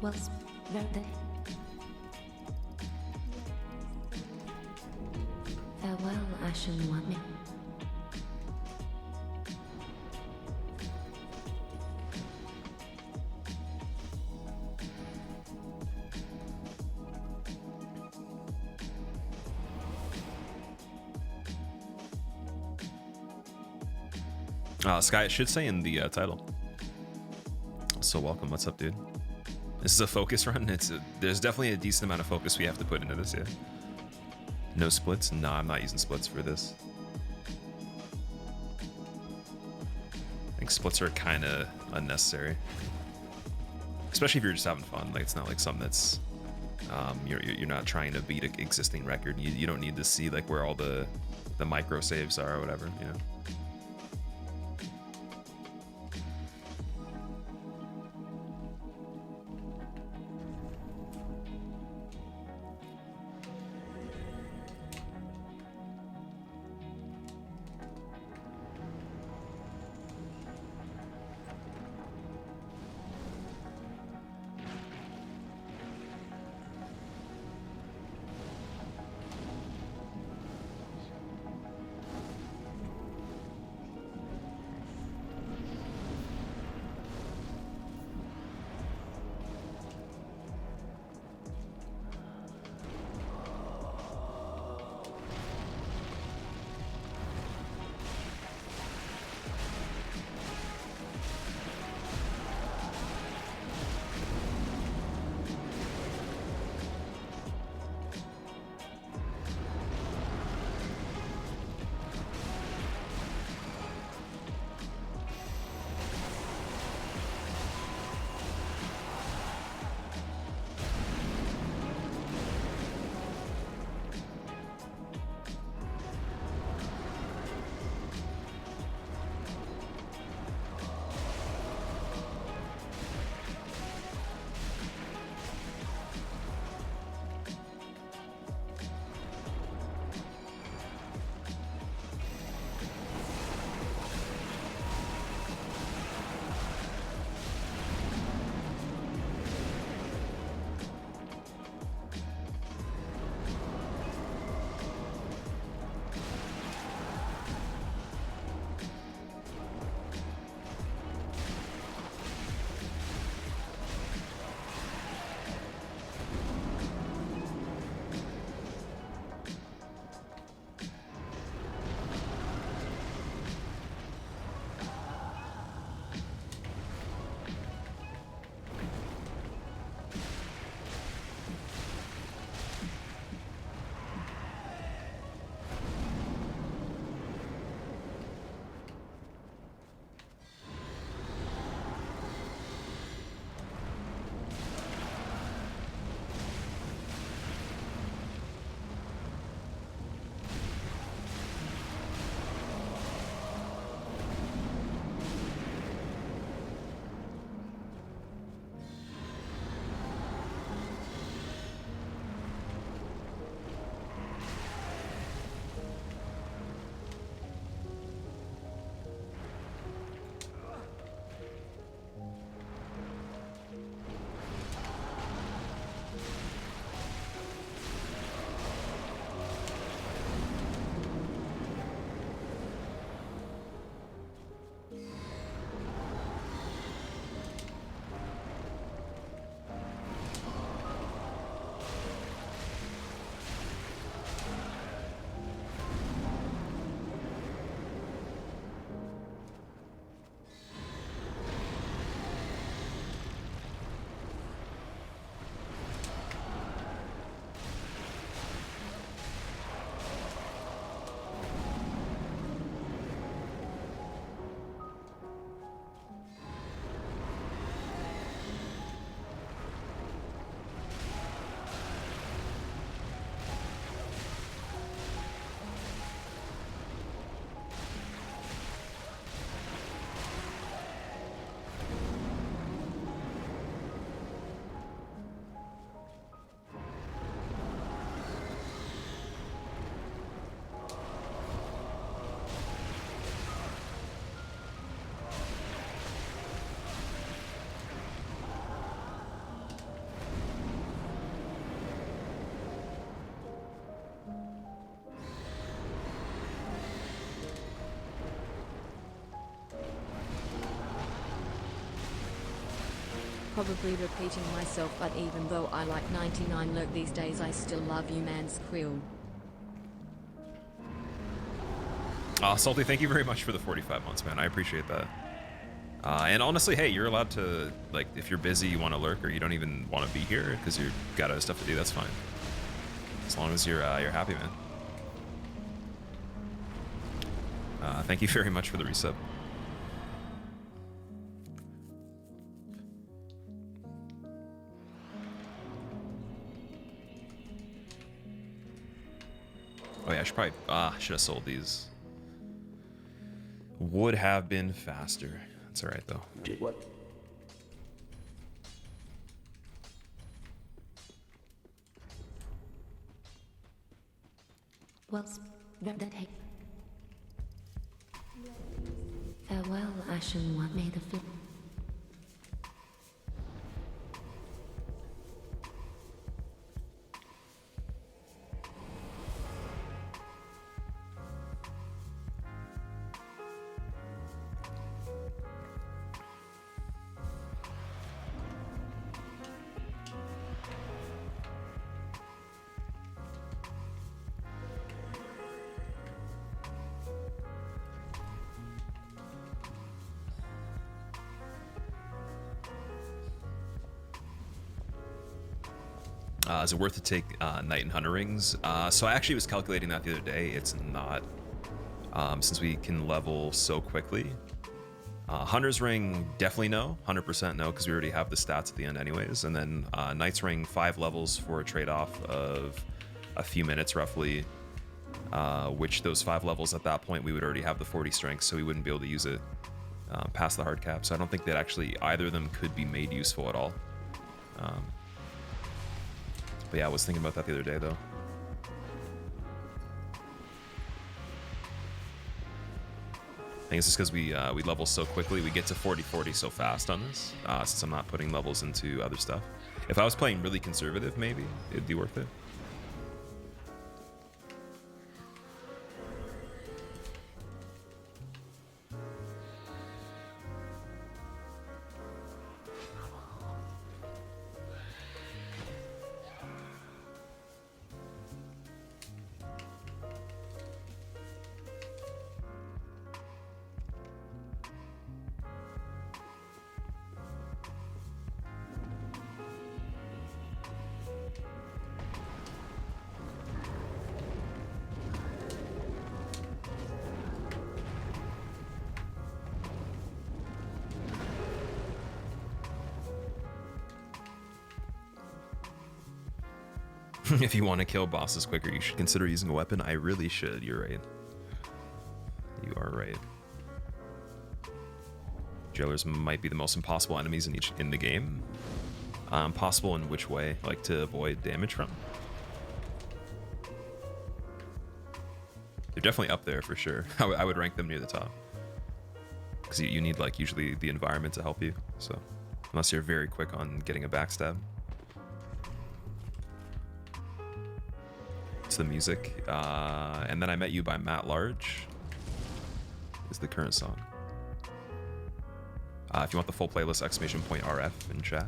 Well, the farewell, Ashen One. Sky, it should say in the title. So welcome. What's up, dude? This is a focus run. There's definitely a decent amount of focus we have to put into this, yeah. No splits? No, I'm not using splits for this. I think splits are kind of unnecessary. Especially if you're just having fun. Like, it's not like something that's... you're not trying to beat an existing record. You don't need to see like where all the micro saves are or whatever, you know? probably repeating myself, but even though I like 99 lurk these days, I still love you, man. Squill. Salty, thank you very much for the 45 months, man. I appreciate that. And honestly, hey, you're allowed to, like, if you're busy, you want to lurk, or you don't even want to be here because you've got other stuff to do, that's fine. As long as you're happy, man. Thank you very much for the resub. Oh yeah, I should probably should have sold these. Would have been faster. That's alright though. What? Well, that hey. Farewell, Ashen One. May the flip. Is it worth to take Knight and Hunter rings? So I actually was calculating that the other day. It's not, since we can level so quickly. Hunter's ring, definitely no. 100% no, because we already have the stats at the end anyways. And then Knight's ring, 5 levels for a trade-off of a few minutes roughly, which those 5 levels at that point, we would already have the 40 strength, so we wouldn't be able to use it past the hard cap. So I don't think that actually either of them could be made useful at all. But yeah, I was thinking about that the other day, though. I think it's just because we level so quickly. We get to 40-40 so fast on this, since I'm not putting levels into other stuff. If I was playing really conservative, maybe it'd be worth it. If you want to kill bosses quicker, you should consider using a weapon. I really should. You're right. You are right. Jailers might be the most impossible enemies in the game. Possible in which way? Like to avoid damage from? They're definitely up there for sure. I would rank them near the top. Because you need like usually the environment to help you. So unless you're very quick on getting a backstab. It's the music. And Then I Met You by Matt Large is the current song. If you want the full playlist, !RF in chat.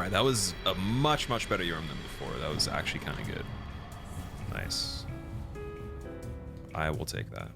Alright, that was a much, much better Yorm than before. That was actually kind of good. Nice. I will take that.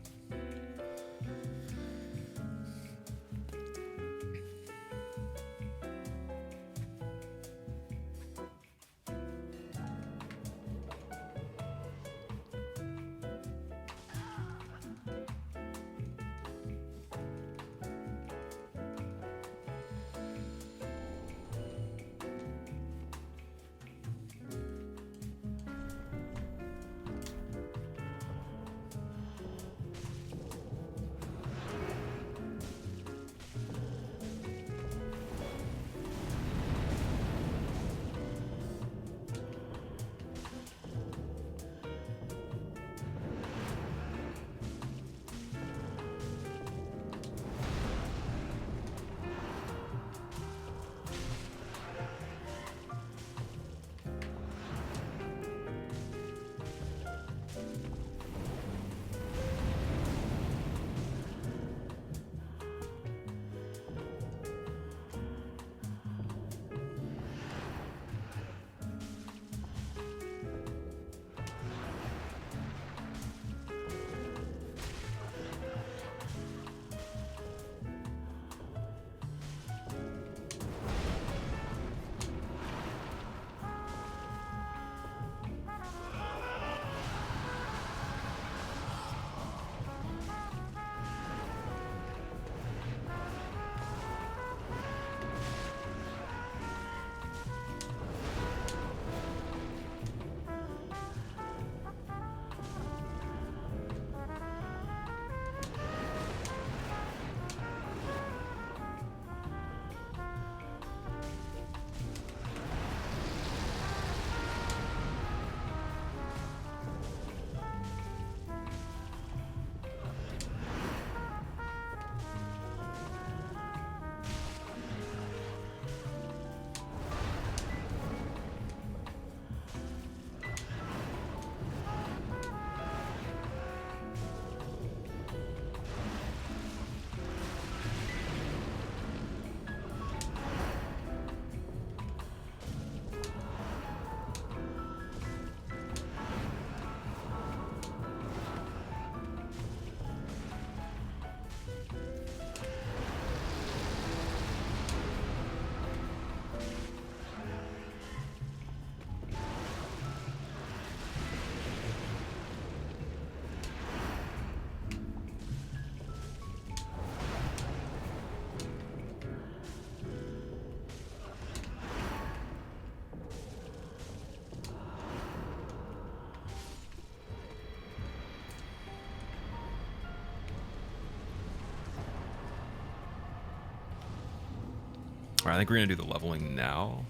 Alright, I think we're gonna do the leveling now.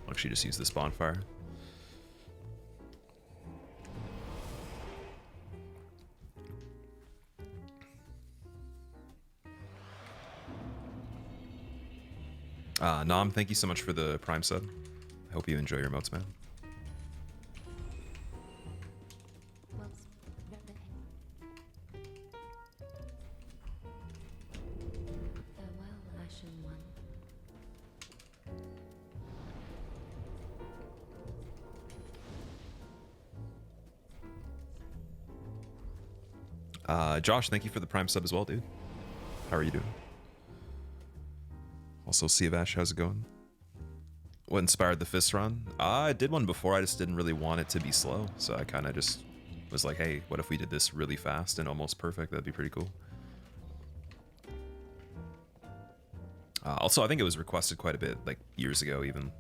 I'll actually just use this bonfire. Nom, thank you so much for the Prime sub. I hope you enjoy your emotes, man. Josh, thank you for the Prime sub as well, dude. How are you doing? Also, Sea of Ash, how's it going? What inspired the fist run? I did one before, I just didn't really want it to be slow. So I kind of just was like, hey, what if we did this really fast and almost perfect? That'd be pretty cool. Also, I think it was requested quite a bit, like years ago even.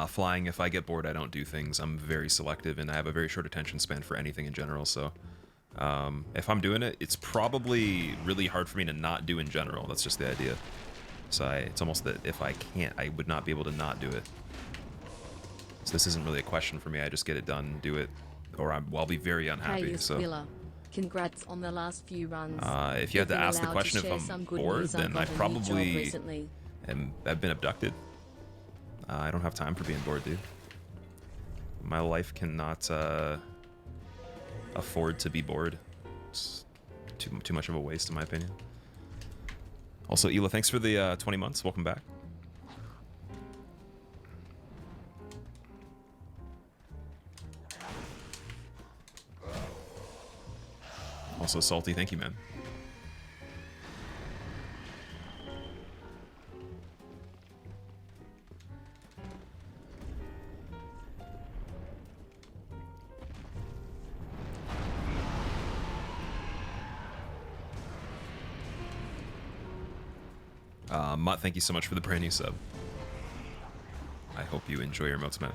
Flying, if I get bored, I don't do things. I'm very selective, and I have a very short attention span for anything in general, so if I'm doing it, it's probably really hard for me to not do in general. That's just the idea. So it's almost that if I can't, I would not be able to not do it. So this isn't really a question for me. I just get it done, do it, or I'll be very unhappy. Hey, So Squilla. Congrats on the last few runs. if you had to you're ask the allowed question to if share I'm some good bored, news, then I've I got a new job probably recently. I've been abducted. I don't have time for being bored, dude. My life cannot afford to be bored. It's too much of a waste, in my opinion. Also, Ela, thanks for the 20 months. Welcome back. Also, Salty, thank you, man. Mutt, thank you so much for the brand new sub. I hope you enjoy your emotes, man.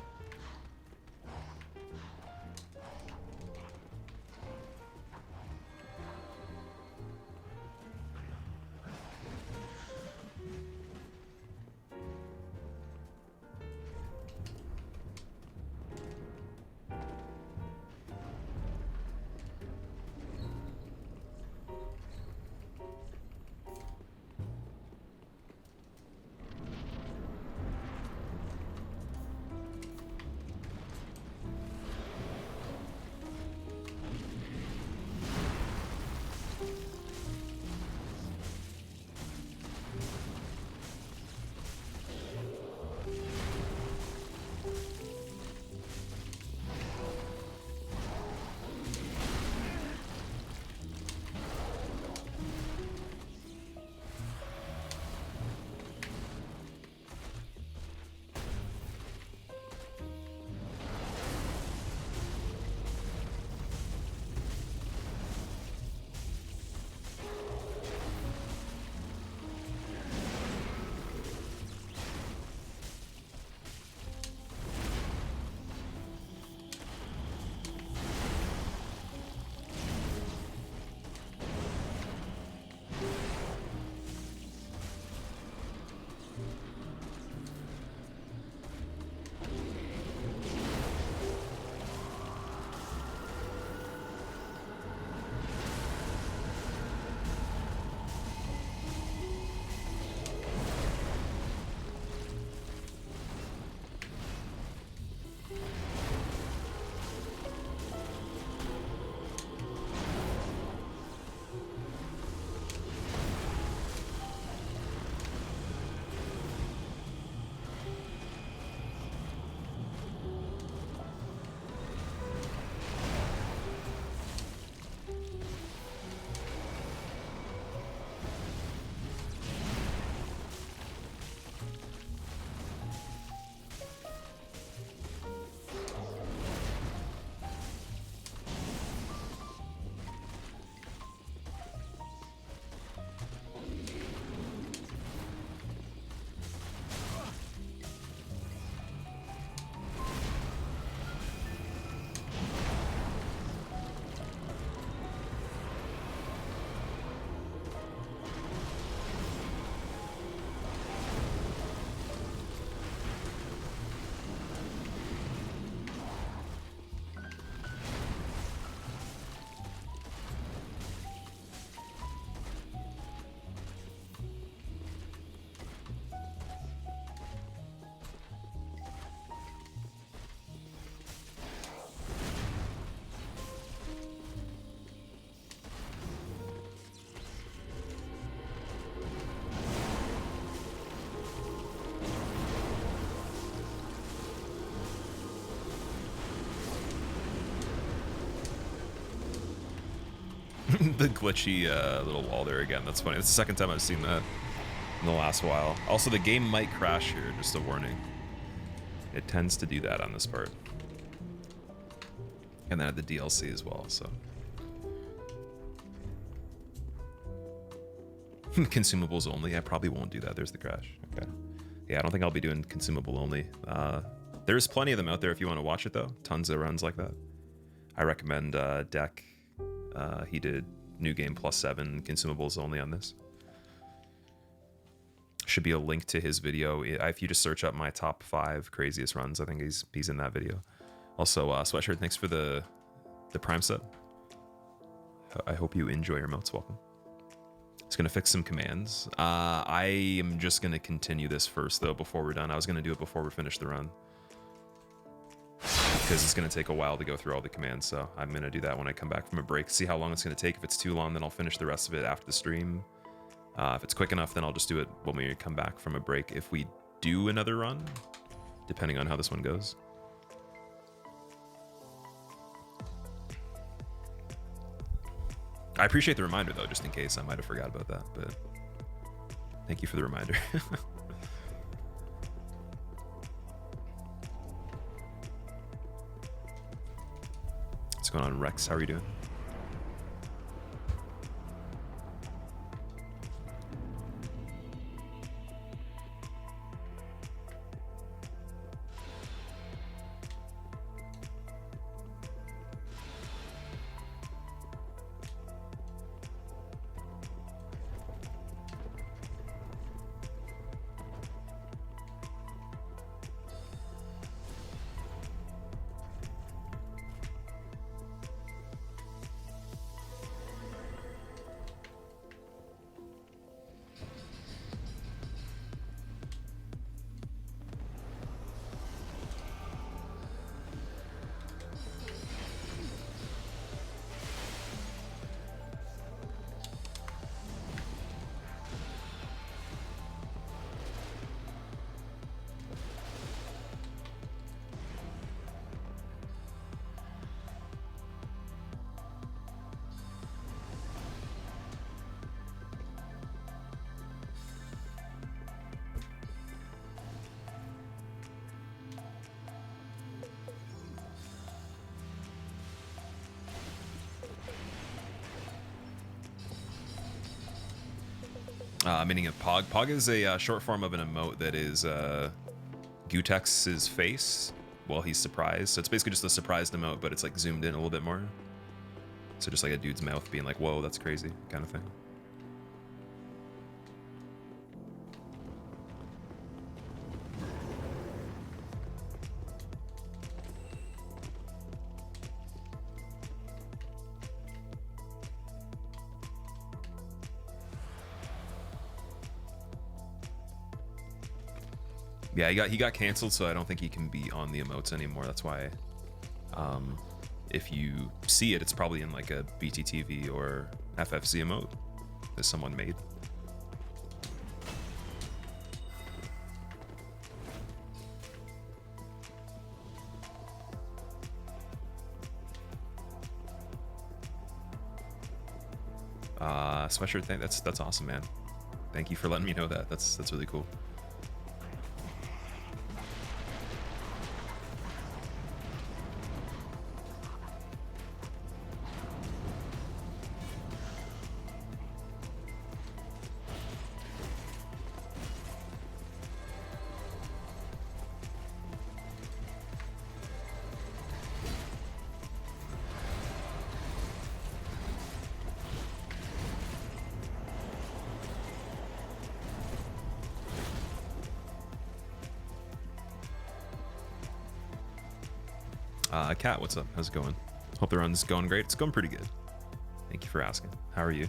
The glitchy little wall there again. That's funny. It's the second time I've seen that in the last while. Also, the game might crash here, just a warning. It tends to do that on this part. And then at the DLC as well, so. Consumables only. I probably won't do that. There's the crash. Okay. Yeah, I don't think I'll be doing consumable only. There's plenty of them out there if you want to watch it, though. Tons of runs like that. I recommend Deck. He did New Game +7 consumables only on this. Should be a link to his video if you just search up my top 5 craziest runs. I think he's in that video. Also, Sweatshirt, thanks for the Prime sub. I hope you enjoy your emotes. Welcome. It's gonna fix some commands. I am just gonna continue this first though before we're done. I was gonna do it before we finish the run because it's gonna take a while to go through all the commands. So I'm gonna do that when I come back from a break. See how long it's gonna take. If it's too long, then I'll finish the rest of it after the stream. If it's quick enough, then I'll just do it when we come back from a break. If we do another run, depending on how this one goes. I appreciate the reminder though, just in case I might have forgot about that, but thank you for the reminder. What's going on, Rex? How are you doing? Meaning of Pog. Pog is a short form of an emote that is Gutex's face while he's surprised. So it's basically just a surprised emote, but it's like zoomed in a little bit more. So just like a dude's mouth being like, whoa, that's crazy kind of thing. Yeah, he got canceled, so I don't think he can be on the emotes anymore. That's why, if you see it, it's probably in like a BTTV or FFC emote that someone made. Sweatshirt thing. That's awesome, man. Thank you for letting me know that. That's really cool. Kat, what's up? How's it going? Hope the run's going great. It's going pretty good. Thank you for asking. How are you?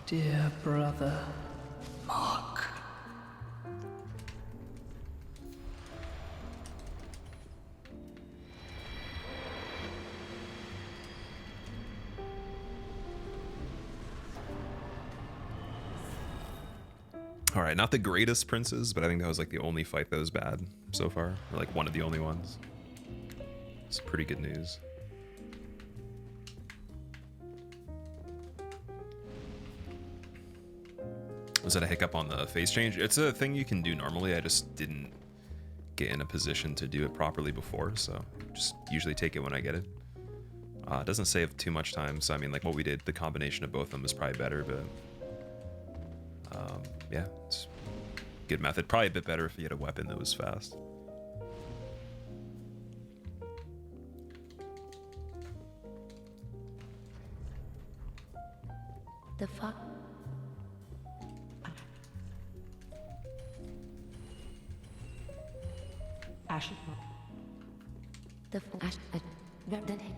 Dear brother, Mark. All right, not the greatest princes, but I think that was like the only fight that was bad so far, or like one of the only ones. It's pretty good news. Was that a hiccup on the phase change? It's a thing you can do normally. I just didn't get in a position to do it properly before, so just usually take it when I get it. It doesn't save too much time, so I mean, like what we did, the combination of both of them is probably better, but yeah, it's a good method. Probably a bit better if you had a weapon that was fast. The fuck? Ash. The fuck? Ash. Verden Hake.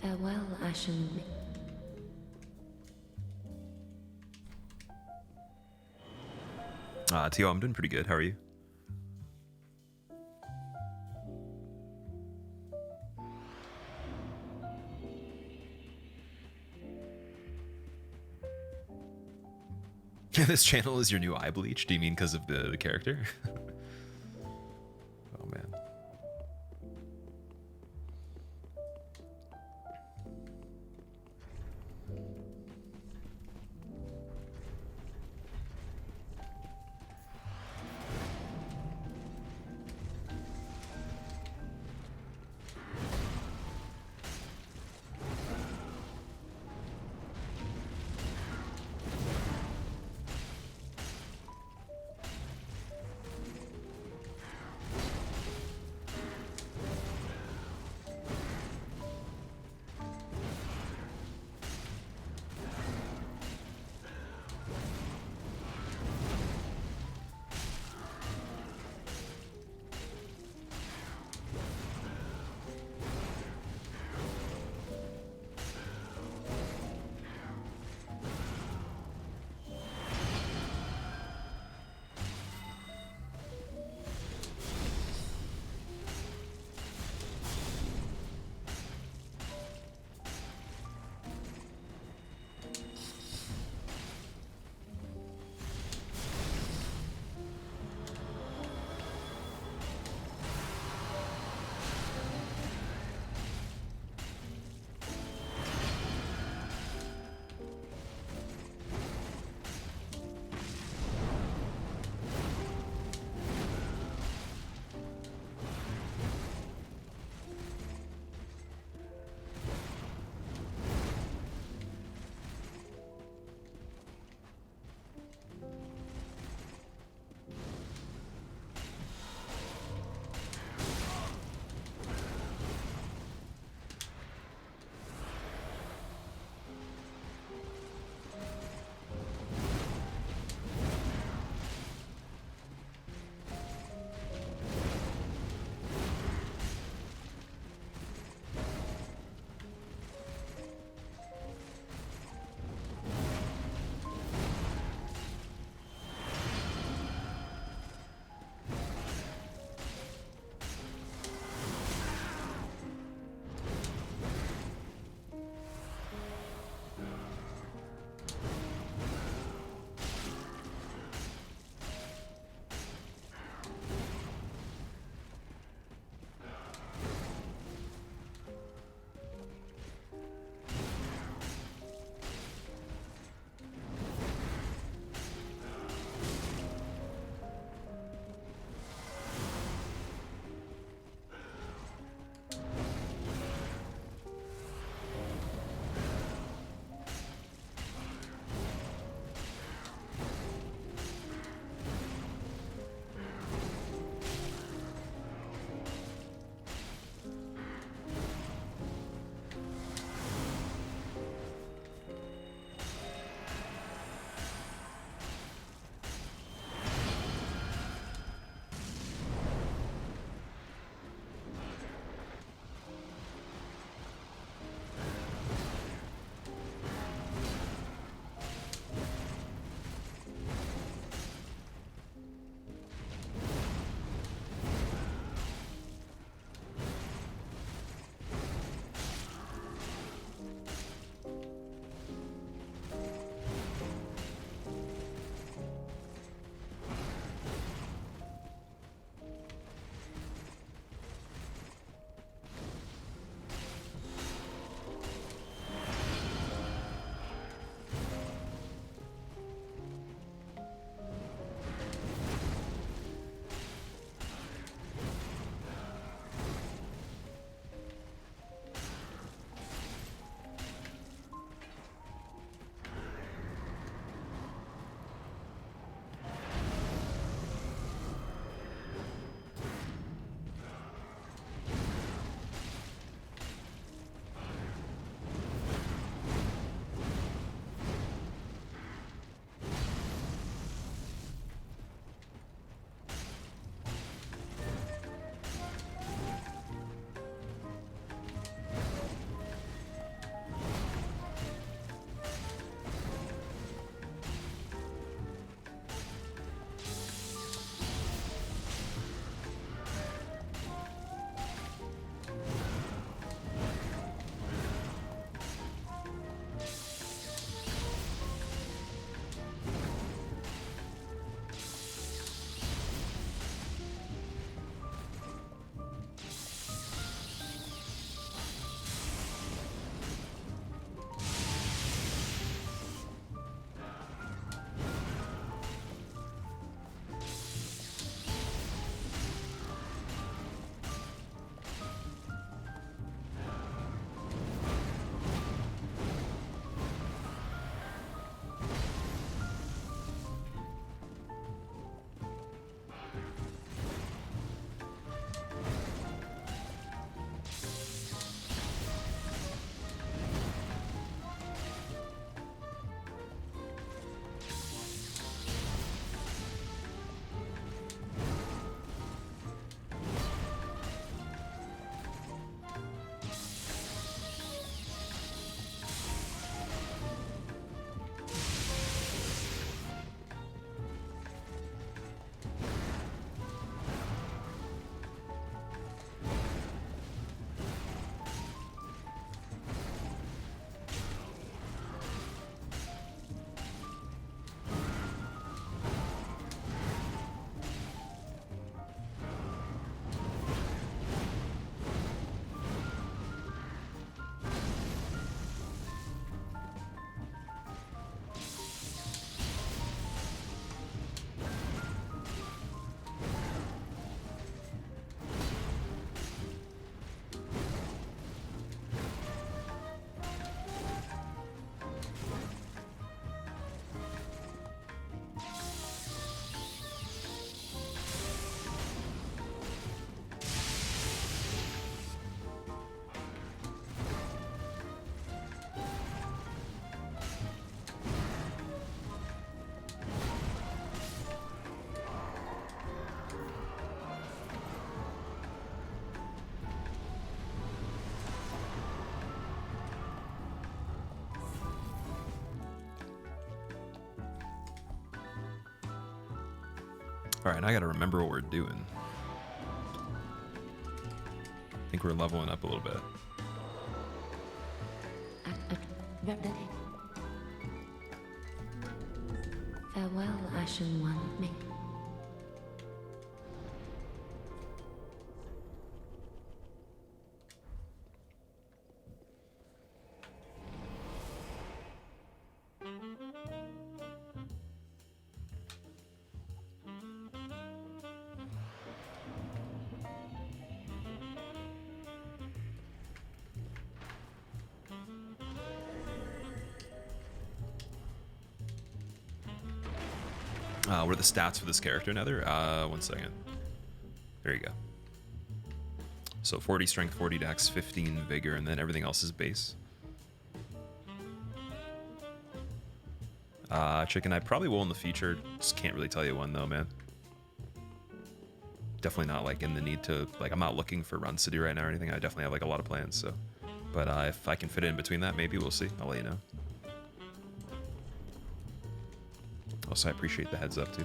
Farewell, Ashen. Tio, I'm doing pretty good. How are you? This channel is your new eye bleach? Do you mean because of the character? Oh man. Alright, I gotta remember what we're doing. I think we're leveling up a little bit. Farewell, Ashen One. What are the stats for this character, Nether? 1 second. There you go. So 40 strength, 40 dex, 15 vigor, and then everything else is base. Chicken, I probably will in the future. Just can't really tell you when though, man. Definitely not like in the need to, like, I'm not looking for runs to do right now or anything. I definitely have like a lot of plans, so. But if I can fit it in between that, maybe we'll see. I'll let you know. Also, I appreciate the heads up too.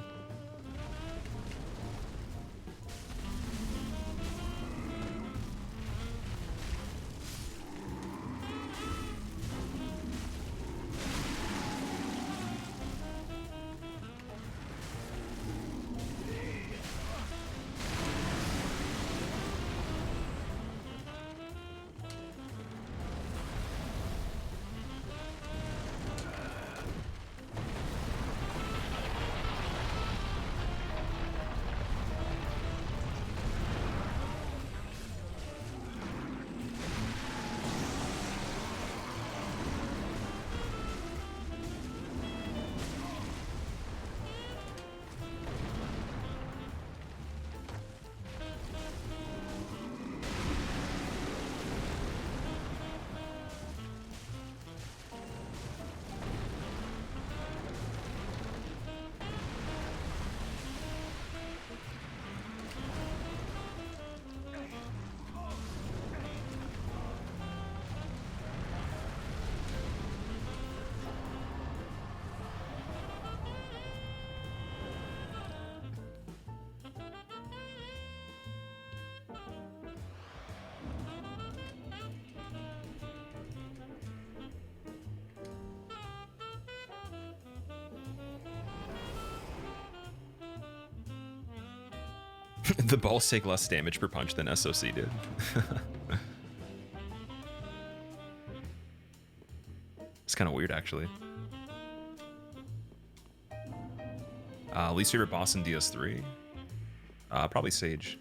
The balls take less damage per punch than SOC did. It's kind of weird, actually. Least favorite boss in DS3? Probably Sage.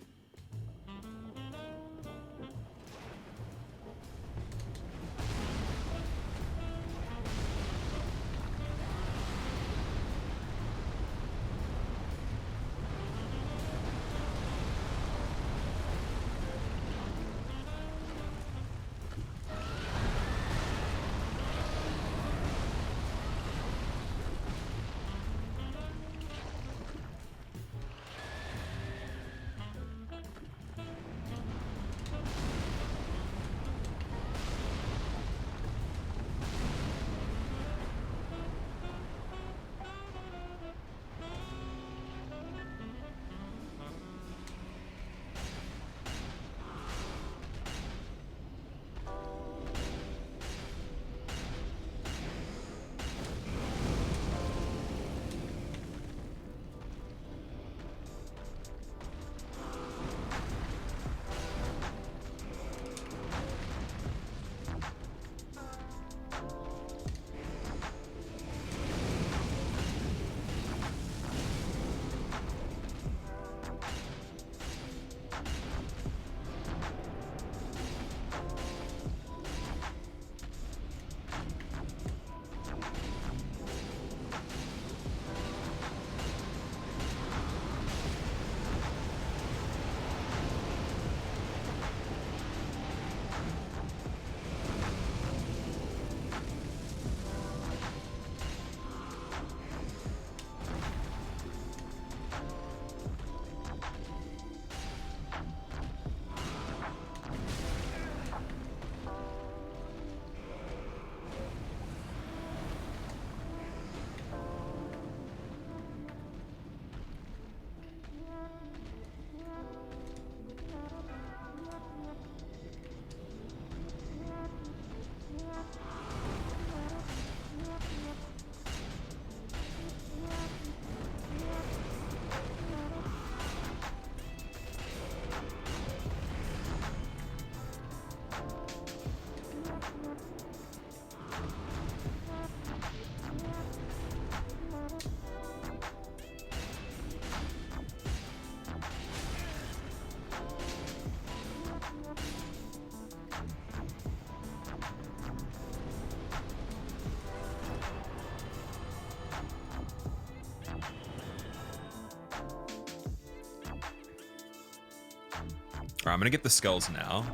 Alright, I'm gonna get the skulls now,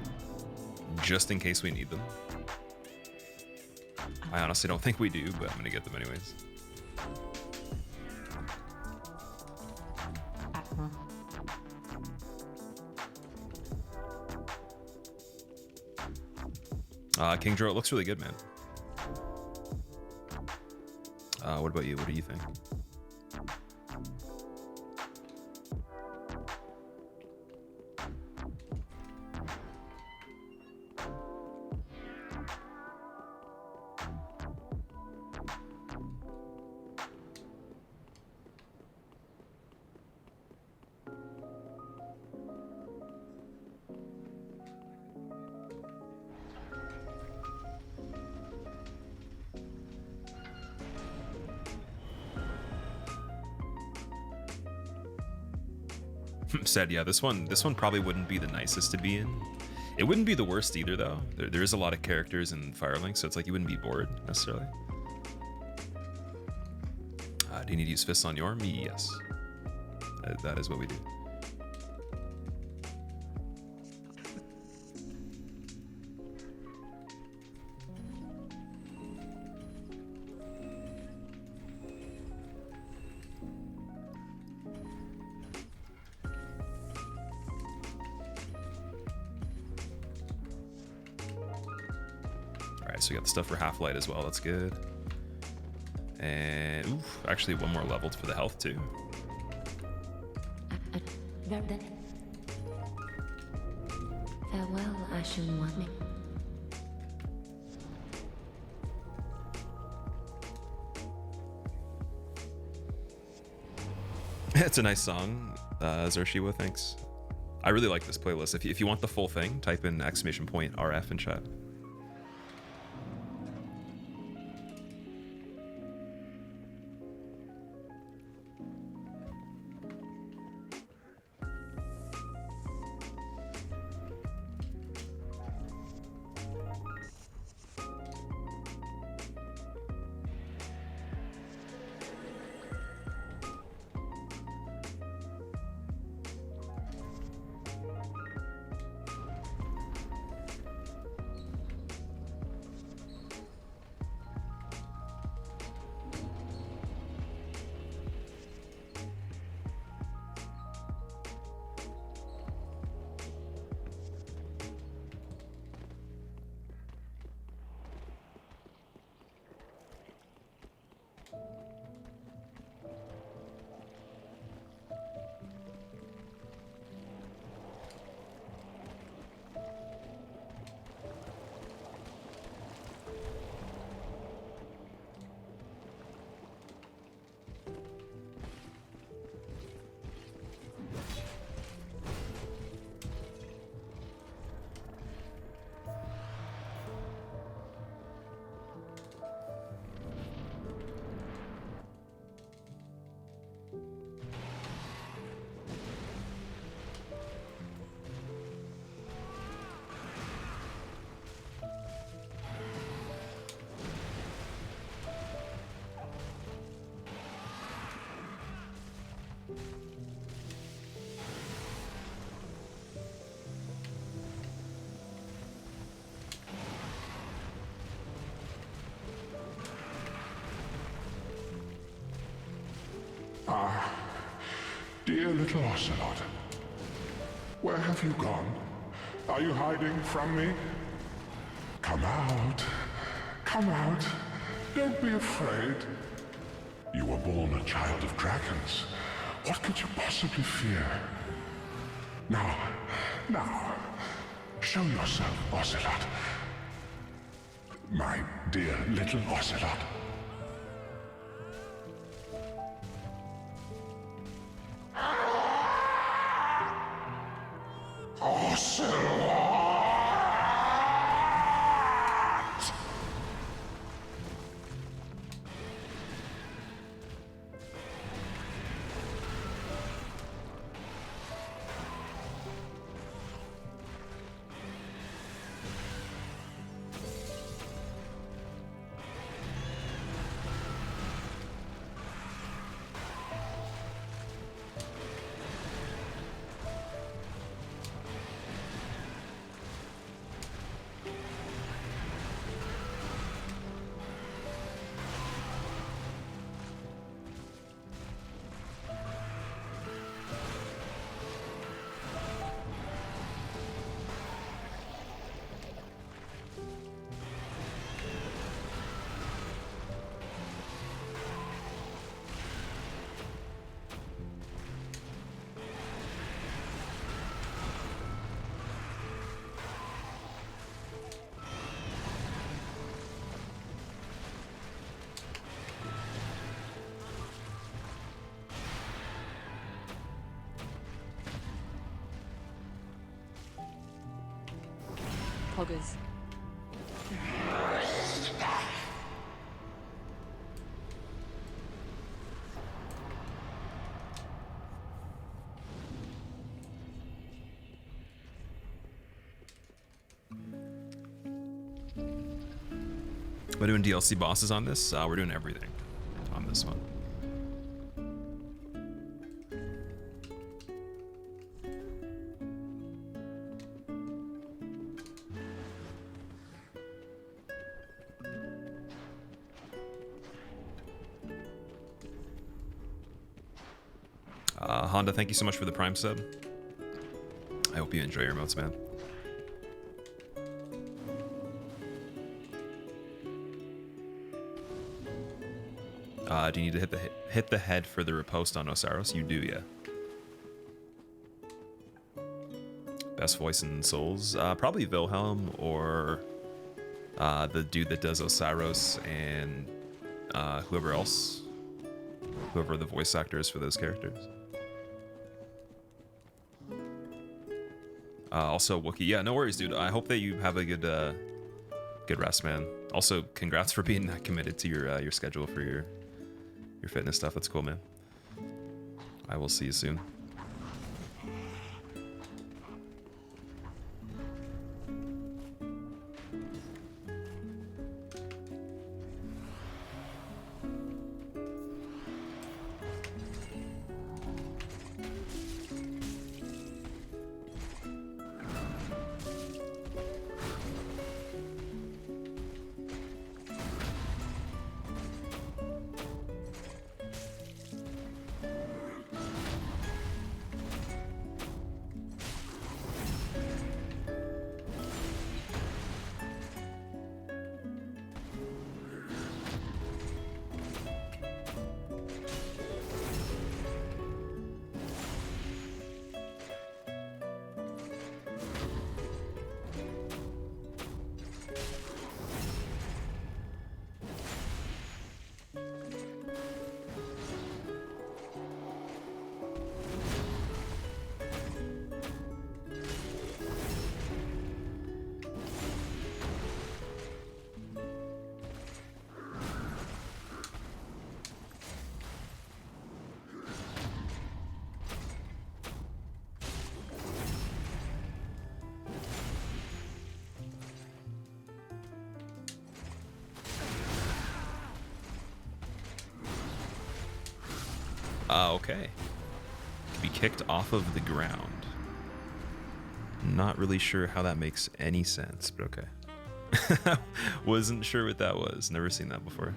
just in case we need them. I honestly don't think we do, but I'm gonna get them anyways. King Dro, it looks really good, man. What about you? What do you think? Said, yeah, this one probably wouldn't be the nicest to be in. It wouldn't be the worst either, though. There is a lot of characters in Firelink, so it's like you wouldn't be bored necessarily. Do you need to use fists on your arm? Yes. That is what we do. So we got the stuff for Half-Light as well. That's good. And oof, actually one more level for the health too. Farewell, Ashen One. It's a nice song, Zershiwa, thanks. I really like this playlist. If you want the full thing, type in !RF in chat. Dear little Ocelot, where have you gone? Are you hiding from me? Come out. Come out. Don't be afraid. You were born a child of dragons. What could you possibly fear? Now, show yourself, Ocelot. My dear little Ocelot. Poggers. We're doing DLC bosses on this. We're doing everything on this one. Honda, thank you so much for the Prime sub. I hope you enjoy your emotes, man. Do you need to hit the head for the riposte on Osiris? You do, yeah. Best voice in Souls? Probably Wilhelm or the dude that does Osiris and whoever else. Whoever the voice actor is for those characters. Also, Wookiee. Yeah, no worries, dude. I hope that you have a good rest, man. Also, congrats for being that committed to your schedule for your fitness stuff. That's cool, man. I will see you soon. Okay. Be kicked off of the ground. Not really sure how that makes any sense, but okay. Wasn't sure what that was. Never seen that before.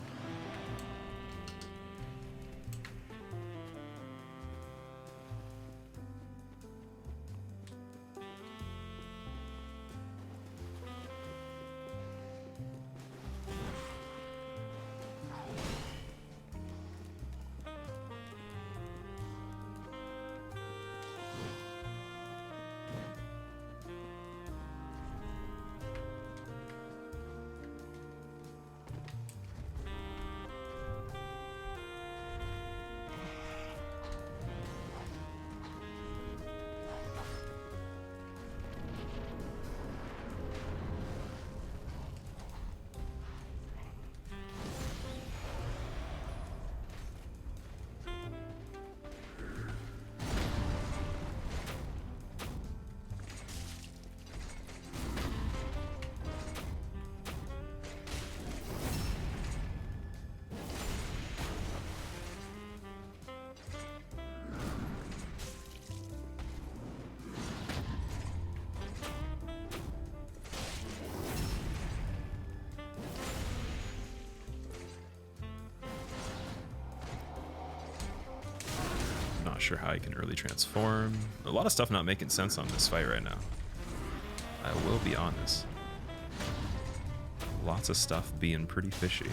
Not sure how I can early transform. A lot of stuff not making sense on this fight right now. I will be honest. Lots of stuff being pretty fishy.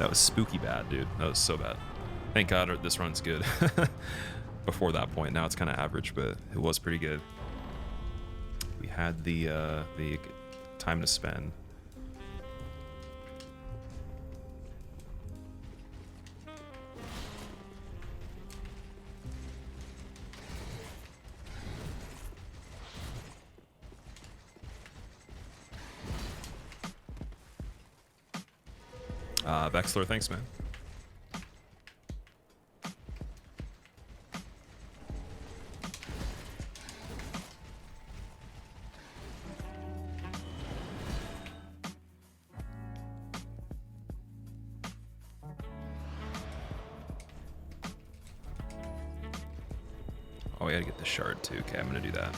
That was spooky bad, dude. That was so bad. Thank God this run's good. Before that point, now it's kind of average, but it was pretty good. We had the time to spend. Vexler, thanks, man. Oh, we gotta get the shard too. Okay, I'm gonna do that.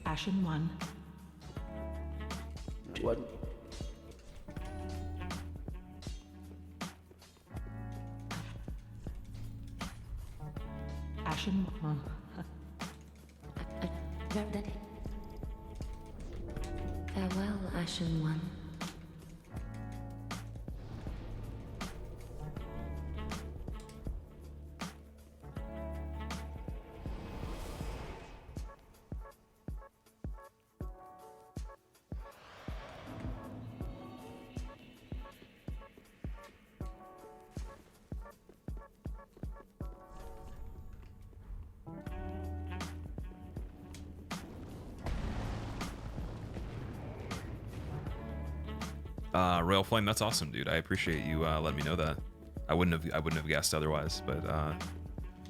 Ashen 1. What? Ashen 1. Farewell, Ashen One. Royal Flame, that's awesome, dude. I appreciate you letting me know that. I wouldn't have guessed otherwise, but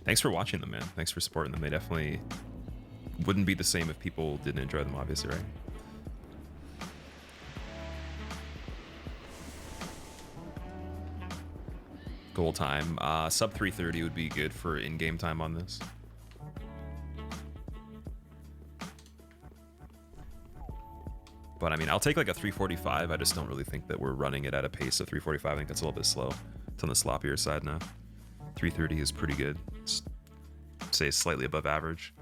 thanks for watching them, man. Thanks for supporting them. They definitely wouldn't be the same if people didn't enjoy them, obviously, right? Goal time. Sub 330 would be good for in-game time on this. But I mean, I'll take like a 345. I just don't really think that we're running it at a pace of 345. I think that's a little bit slow. It's on the sloppier side now. 330 is pretty good. Say slightly above average.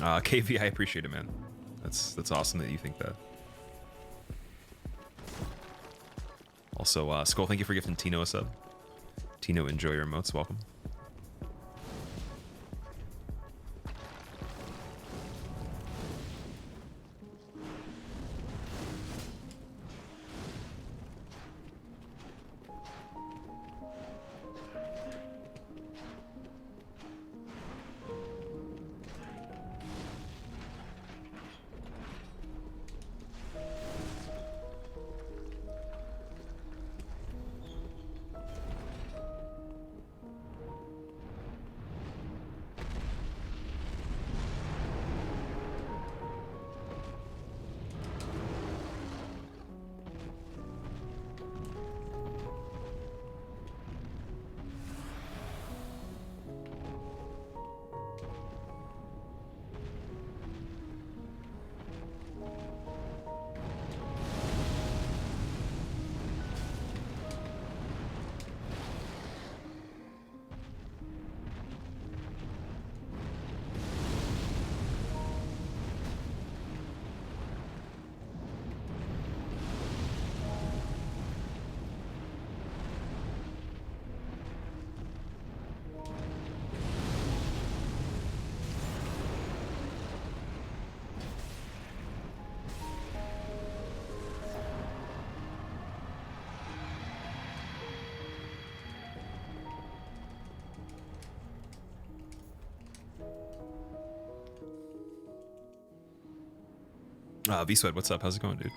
KV, I appreciate it, man. That's awesome that you think that. Also, Skull, thank you for gifting Tino a sub. Tino, enjoy your emotes. Welcome. V-Sweat, what's up? How's it going, dude?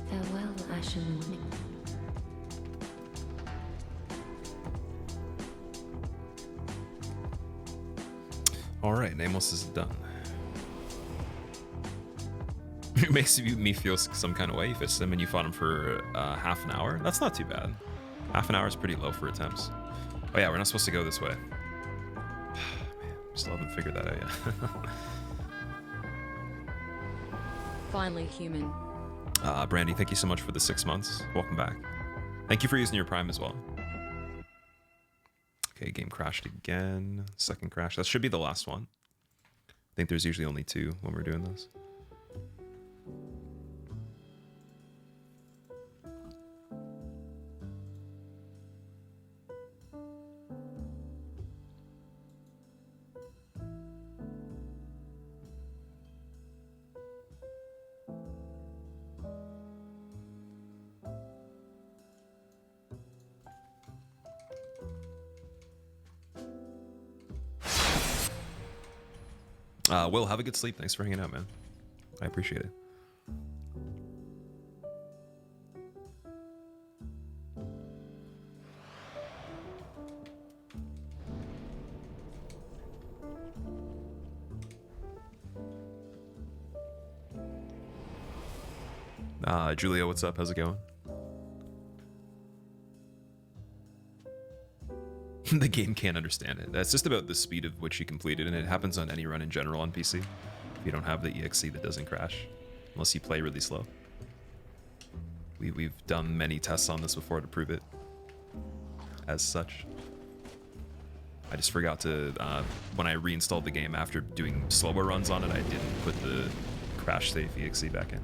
Farewell, Ashen. All right, Nameless is done. It makes me feel some kind of way. You fist him and you fought him for half an hour. That's not too bad. Half an hour is pretty low for attempts. Oh yeah, we're not supposed to go this way. Man, still haven't figured that out yet. Finally human. Brandy, thank you so much for the 6 months. Welcome back. Thank you for using your Prime as well. Okay, game crashed again. Second crash. That should be the last one. I think there's usually only 2 when we're doing this. Will, have a good sleep. Thanks for hanging out, man. I appreciate it. Julia, what's up? How's it going? The game can't understand it. That's just about the speed of which you complete it, and it happens on any run in general on PC. If you don't have the EXE that doesn't crash, unless you play really slow. We've done many tests on this before to prove it as such. I just forgot to, when I reinstalled the game after doing slower runs on it, I didn't put the crash safe EXE back in.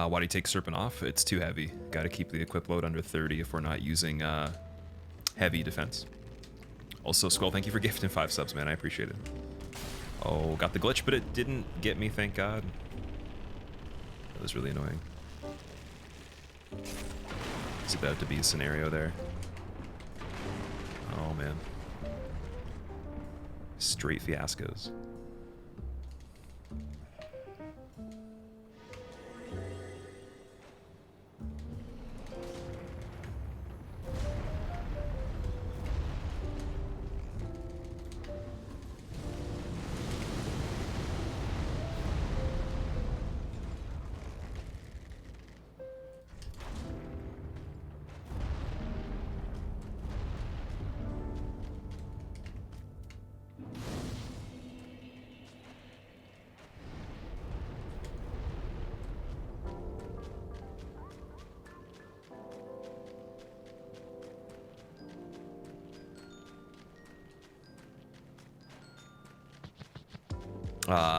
Why do you take Serpent off? It's too heavy. Got to keep the equip load under 30 if we're not using heavy defense. Also, Skull, thank you for gifting 5 subs, man. I appreciate it. Oh, got the glitch, but it didn't get me, thank God. That was really annoying. It's about to be a scenario there. Oh, man. Straight fiascos.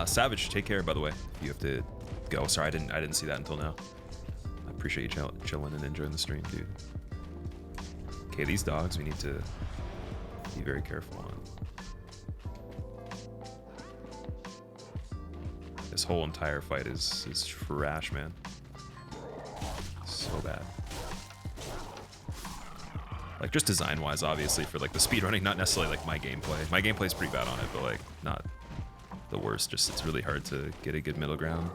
Savage, take care, by the way. You have to go. Sorry, I didn't see that until now. I appreciate you chilling and enjoying the stream, dude. Okay, these dogs we need to be very careful on. This whole entire fight is trash, man. So bad. Like, just design-wise, obviously, for like the speedrunning, not necessarily like my gameplay. My gameplay's pretty bad on it, but like not the worst. Just it's really hard to get a good middle ground.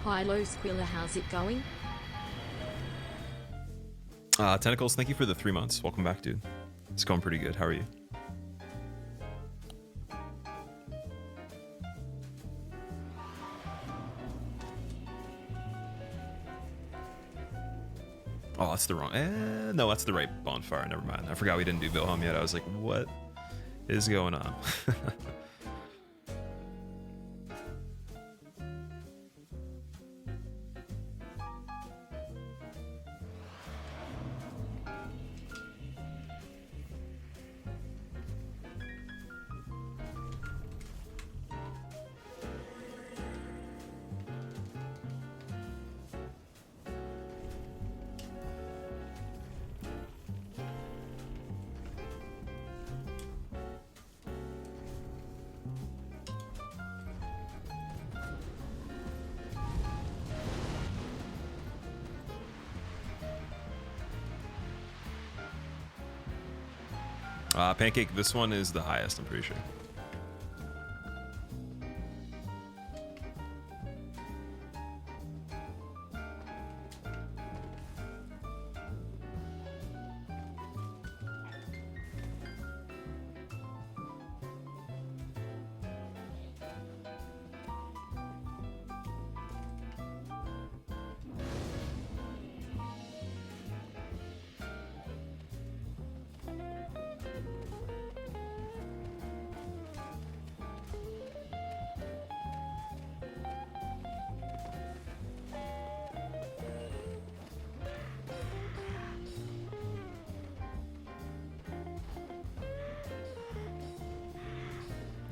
Hi, Lo Squilla, how's it going? Tentacles, thank you for the 3 months. Welcome back, dude. It's going pretty good. How are you? Oh, that's the wrong. No, that's the right bonfire. Never mind. I forgot we didn't do Wilhelm yet. I was like, what is going on? Pancake, this one is the highest, I'm pretty sure.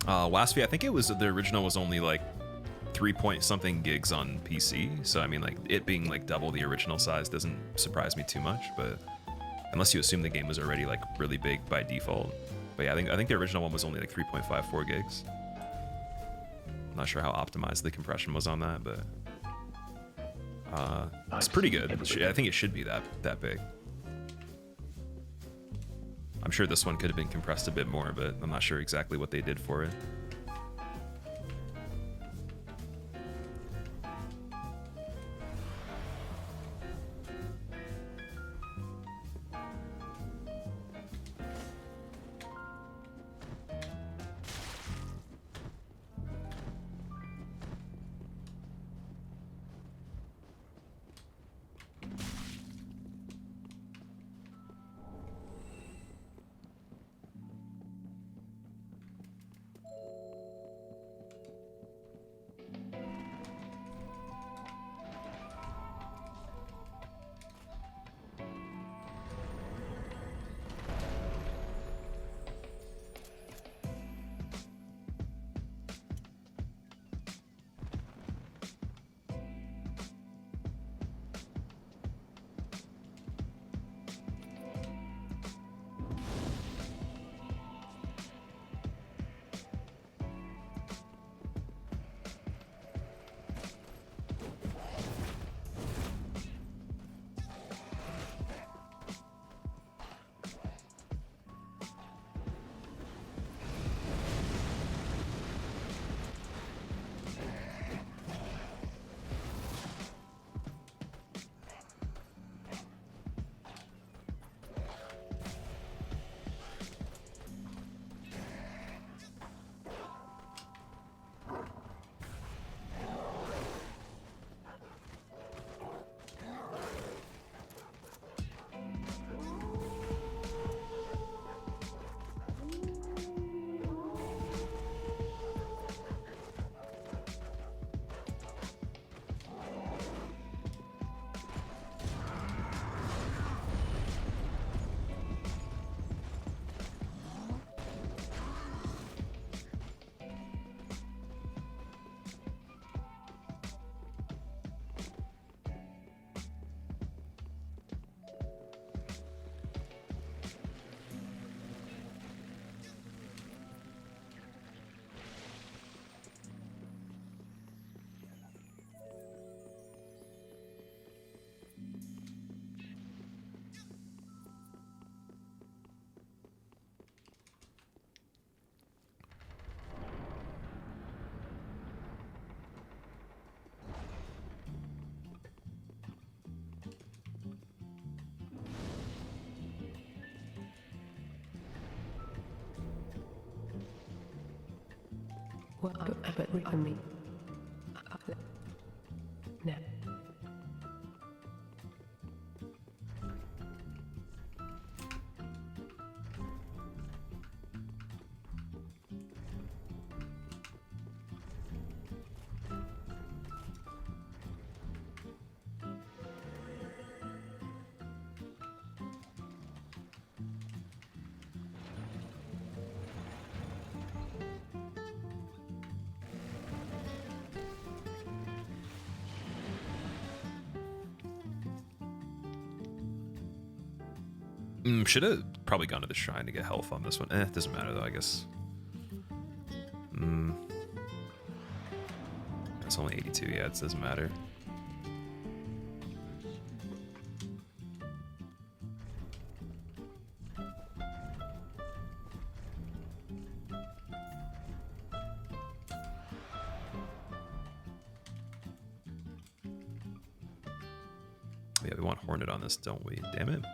Waspy, I think it was the original was only like 3 point something gigs on PC, so I mean like it being like double the original size doesn't surprise me too much, but unless you assume the game was already like really big by default. But yeah, I think the original one was only like 3.54 gigs. I'm not sure how optimized the compression was on that, but it's pretty good. I think it should be that big. I'm sure this one could have been compressed a bit more, but I'm not sure exactly what they did for it. But for me. No. Should have probably gone to the shrine to get health on this one. It doesn't matter though, I guess. It's only 82, yeah, it doesn't matter. Yeah, we want Hornet on this, don't we? Damn it.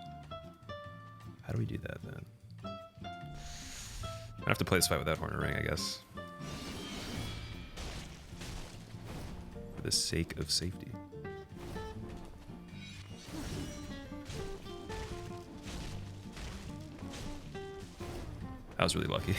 How do we do that then? I have to play this fight without Hornet Ring, I guess. For the sake of safety. I was really lucky.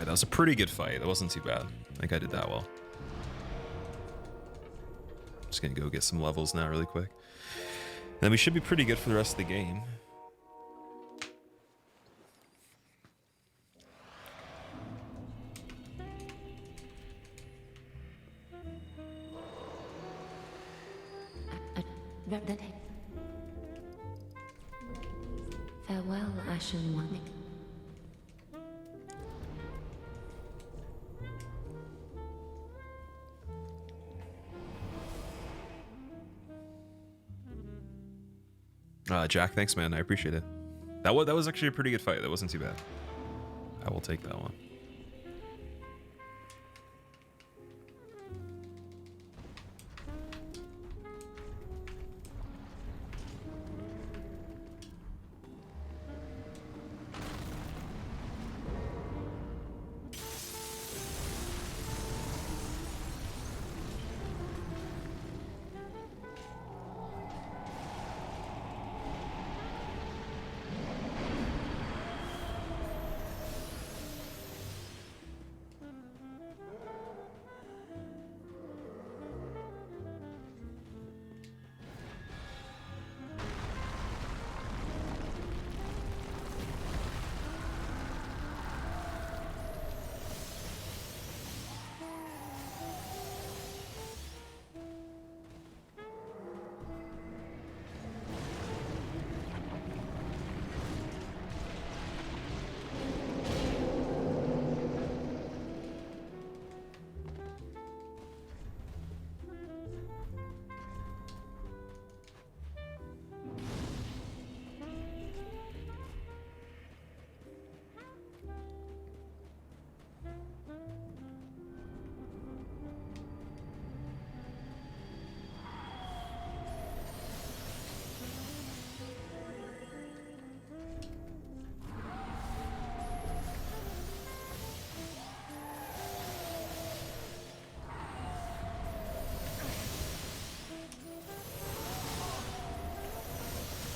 that was a pretty good fight. That wasn't too bad. I think I did that well. Just gonna go get some levels now really quick. Then we should be pretty good for the rest of the game. Farewell, Ashen One. Jack, thanks, man. I appreciate it. That was actually a pretty good fight. That wasn't too bad. I will take that one.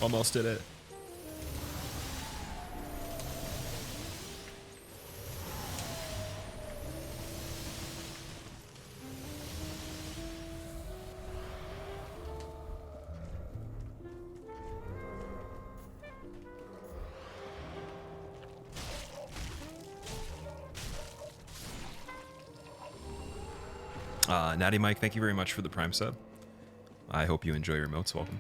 Almost did it. Natty Mike, thank you very much for the Prime sub. I hope you enjoy your emotes. Welcome.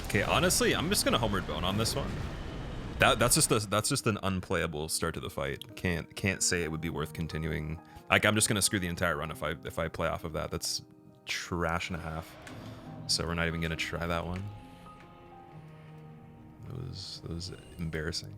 Okay, honestly, I'm just gonna homeward bone on this one. That's just an unplayable start to the fight. Can't say it would be worth continuing. Like, I'm just gonna screw the entire run if I play off of that. That's trash and a half. So we're not even gonna try that one. That was embarrassing.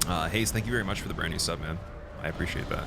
Hayes, thank you very much for the brand new sub, man. I appreciate that.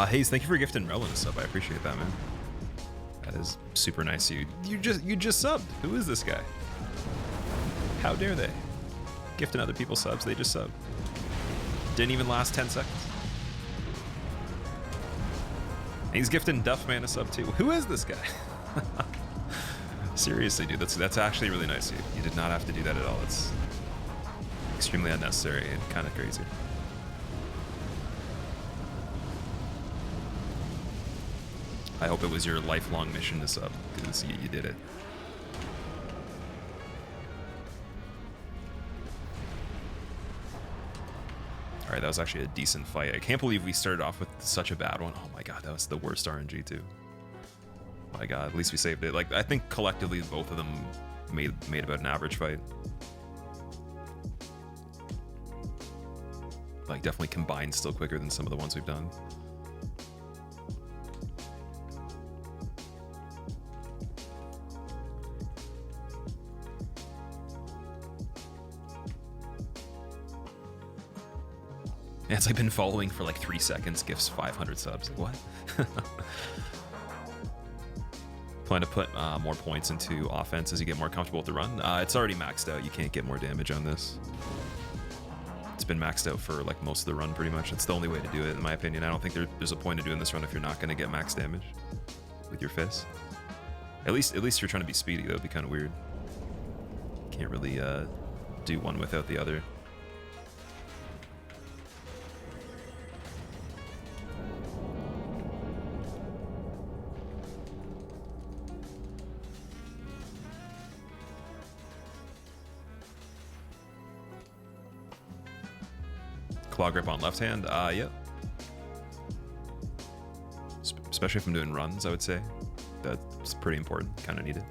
Hayes, thank you for gifting Rowan a sub. I appreciate that, man. That is super nice of you. You just subbed. Who is this guy? How dare they? Gifting other people subs, they just subbed. Didn't even last 10 seconds. And he's gifting Duffman a sub too. Who is this guy? Seriously, dude, that's actually really nice of you. You did not have to do that at all. It's extremely unnecessary and kind of crazy. I hope it was your lifelong mission to sub, because you did it. Alright, that was actually a decent fight. I can't believe we started off with such a bad one. Oh my god, that was the worst RNG too. My god, at least we saved it. Like, I think collectively both of them made about an average fight. Like, definitely combined still quicker than some of the ones we've done. Yeah, it's like been following for like 3 seconds, gifts 500 subs. Like, what? Plan to put more points into offense as you get more comfortable with the run. It's already maxed out. You can't get more damage on this. It's been maxed out for like most of the run pretty much. It's the only way to do it in my opinion. I don't think there's a point of doing this run if you're not going to get max damage with your fists. At least you're trying to be speedy. That would be kind of weird. Can't really do one without the other. Claw grip on left hand, yep. Especially if I'm doing runs, I would say. That's pretty important, kind of needed.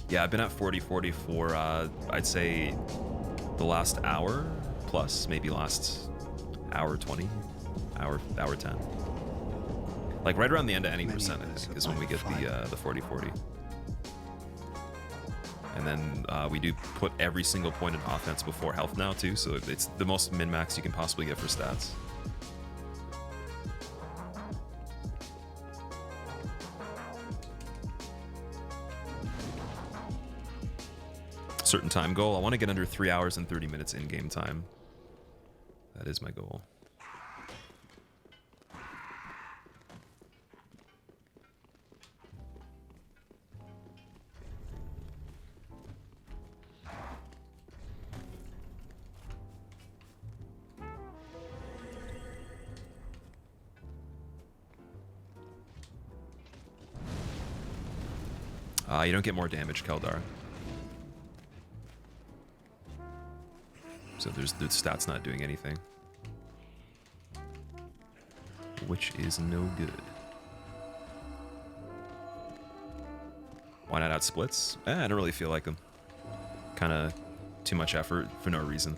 Yeah, I've been at 40-40 for, I'd say, the last hour plus, maybe last hour 20, hour 10. Like right around the end of any percent, I think, is when we get the 40-40. And then we do put every single point in offense before health now too, so it's the most min-max you can possibly get for stats. Certain time goal. I want to get under 3 hours and 30 minutes in-game time. That is my goal. You don't get more damage, Keldar. So there's the stats not doing anything. Which is no good. Why not out splits? I don't really feel like them. Kind of too much effort for no reason.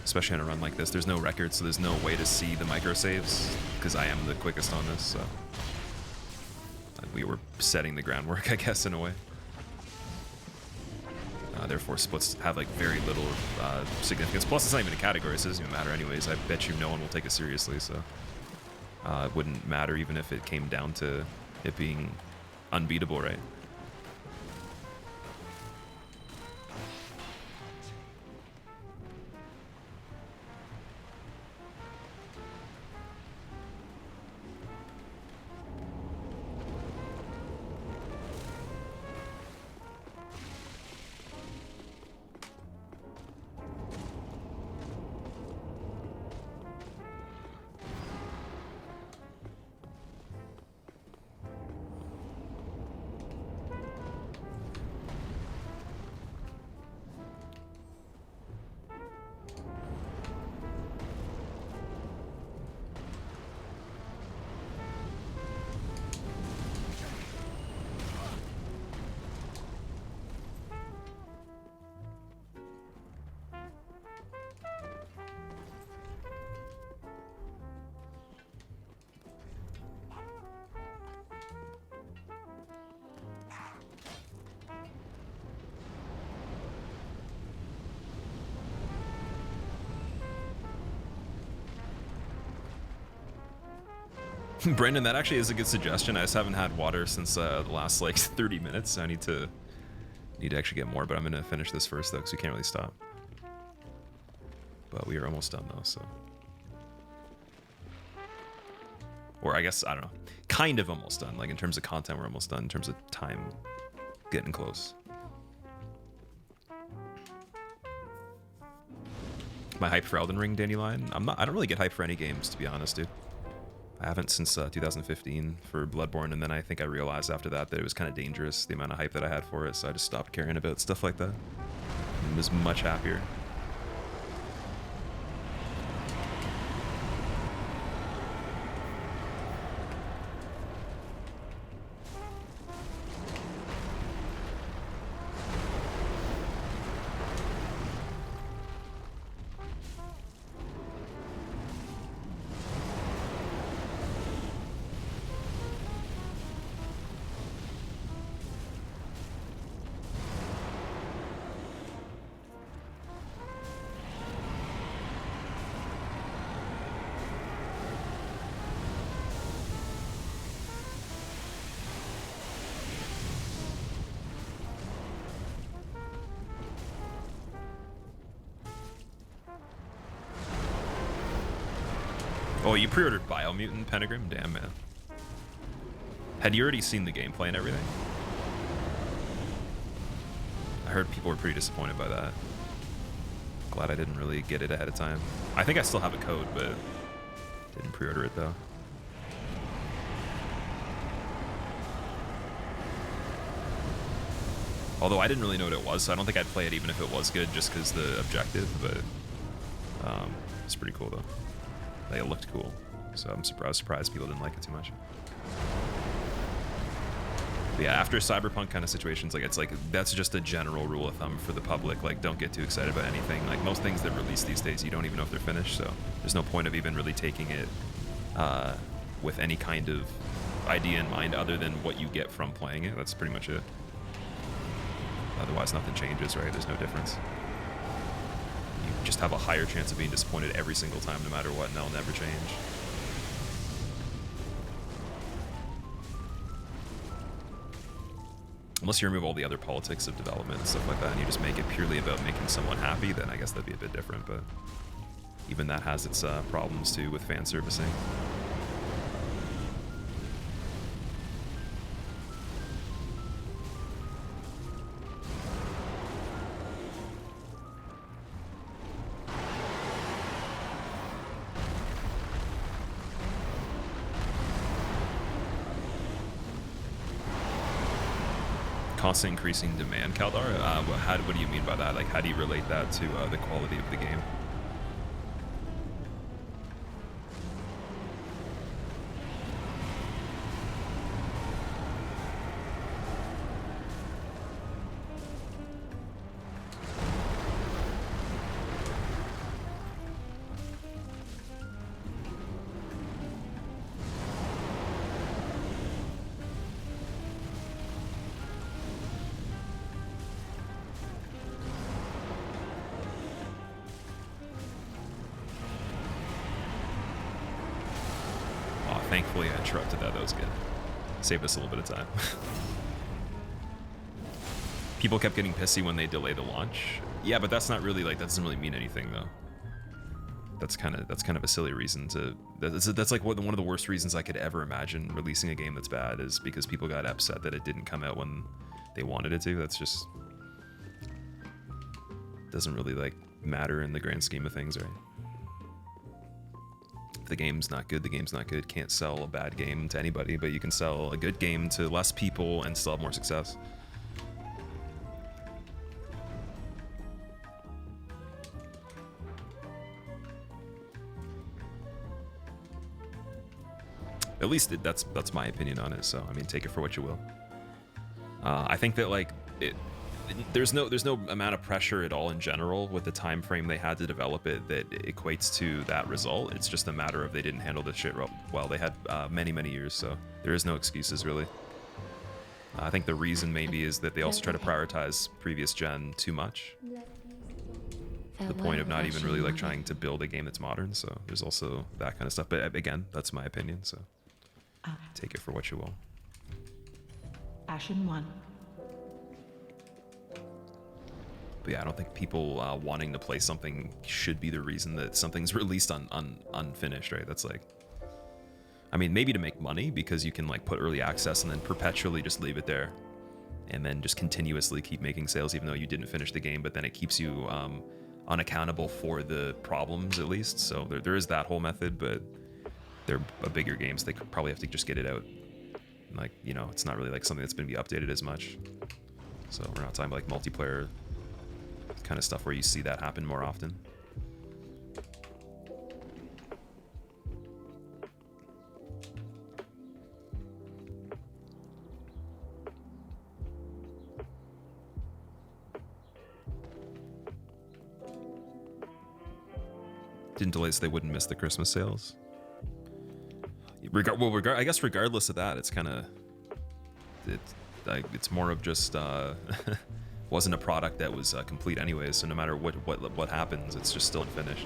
Especially on a run like this. There's no record, so there's no way to see the micro saves, because I am the quickest on this, so we were setting the groundwork, I guess, in a way. Therefore, splits have like very little significance. Plus, it's not even a category, so it doesn't even matter anyways. I bet you no one will take it seriously, so it wouldn't matter even if it came down to it being unbeatable, right? Brendan, that actually is a good suggestion. I just haven't had water since the last like 30 minutes, so I need to actually get more, but I'm gonna finish this first though, because we can't really stop. But we are almost done though, so. Or I guess, I don't know, kind of almost done. Like in terms of content, we're almost done. In terms of time, getting close. My hype for Elden Ring, Dandelion? I don't really get hype for any games, to be honest, dude. I haven't since 2015 for Bloodborne, and then I think I realized after that it was kind of dangerous, the amount of hype that I had for it, so I just stopped caring about stuff like that. And was much happier. Oh, you pre-ordered Biomutant Pentagram? Damn, man. Had you already seen the gameplay and everything? I heard people were pretty disappointed by that. Glad I didn't really get it ahead of time. I think I still have a code, but didn't pre-order it though. Although I didn't really know what it was, so I don't think I'd play it even if it was good, just because the objective, but it's pretty cool though. Like, it looked cool, so I'm surprised people didn't like it too much. But yeah, after Cyberpunk kind of situations, like, it's like, that's just a general rule of thumb for the public. Like, don't get too excited about anything. Like, most things that release these days, you don't even know if they're finished, so there's no point of even really taking it with any kind of idea in mind other than what you get from playing it. That's pretty much it. Otherwise, nothing changes, right? There's no difference. You just have a higher chance of being disappointed every single time, no matter what, and that'll never change. Unless you remove all the other politics of development and stuff like that, and you just make it purely about making someone happy, then I guess that'd be a bit different, but even that has its problems too with fan servicing. Constant increasing demand, Kaldar? What do you mean by that? Like, how do you relate that to the quality of the game? Thankfully, I interrupted that. That was good. Saved us a little bit of time. People kept getting pissy when they delay the launch. Yeah, but that's not really like, that doesn't really mean anything though. That's kind of a silly reason to. That's like one of the worst reasons I could ever imagine releasing a game that's bad, is because people got upset that it didn't come out when they wanted it to. That's just doesn't really like matter in the grand scheme of things, right? The game's not good, the game's not good. Can't sell a bad game to anybody, but you can sell a good game to less people and still have more success. At least that's my opinion on it. So I mean, take it for what you will. I think that like there's no amount of pressure at all in general with the time frame they had to develop it that equates to that result. It's just a matter of they didn't handle this shit well. They had many years, so there is no excuses really. I think the reason maybe is that they also try to prioritize previous gen too much, to the point of not even really like trying to build a game that's modern. So there's also that kind of stuff. But again, that's my opinion, so take it for what you will. Ashen 1. But yeah, I don't think people wanting to play something should be the reason that something's released unfinished, right? That's like, I mean, maybe to make money, because you can like put early access and then perpetually just leave it there and then just continuously keep making sales even though you didn't finish the game, but then it keeps you unaccountable for the problems at least. So there is that whole method, but they're bigger games. They could probably have to just get it out. Like, you know, it's not really like something that's going to be updated as much. So we're not talking about like multiplayer kind of stuff where you see that happen more often. Didn't delay so they wouldn't miss the Christmas sales. I guess regardless of that, it's kind of it's more of just wasn't a product that was complete anyways. So no matter what happens, it's just still unfinished.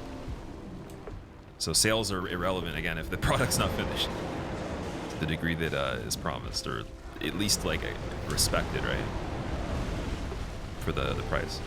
So sales are irrelevant again if the product's not finished to the degree that is promised, or at least like respected, right? For the price.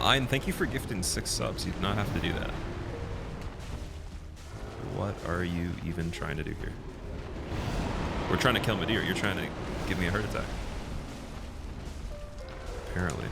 Ian, thank you for gifting 6 subs. You do not have to do that. What are you even trying to do here? We're trying to kill Madeira. You're trying to give me a heart attack. Apparently.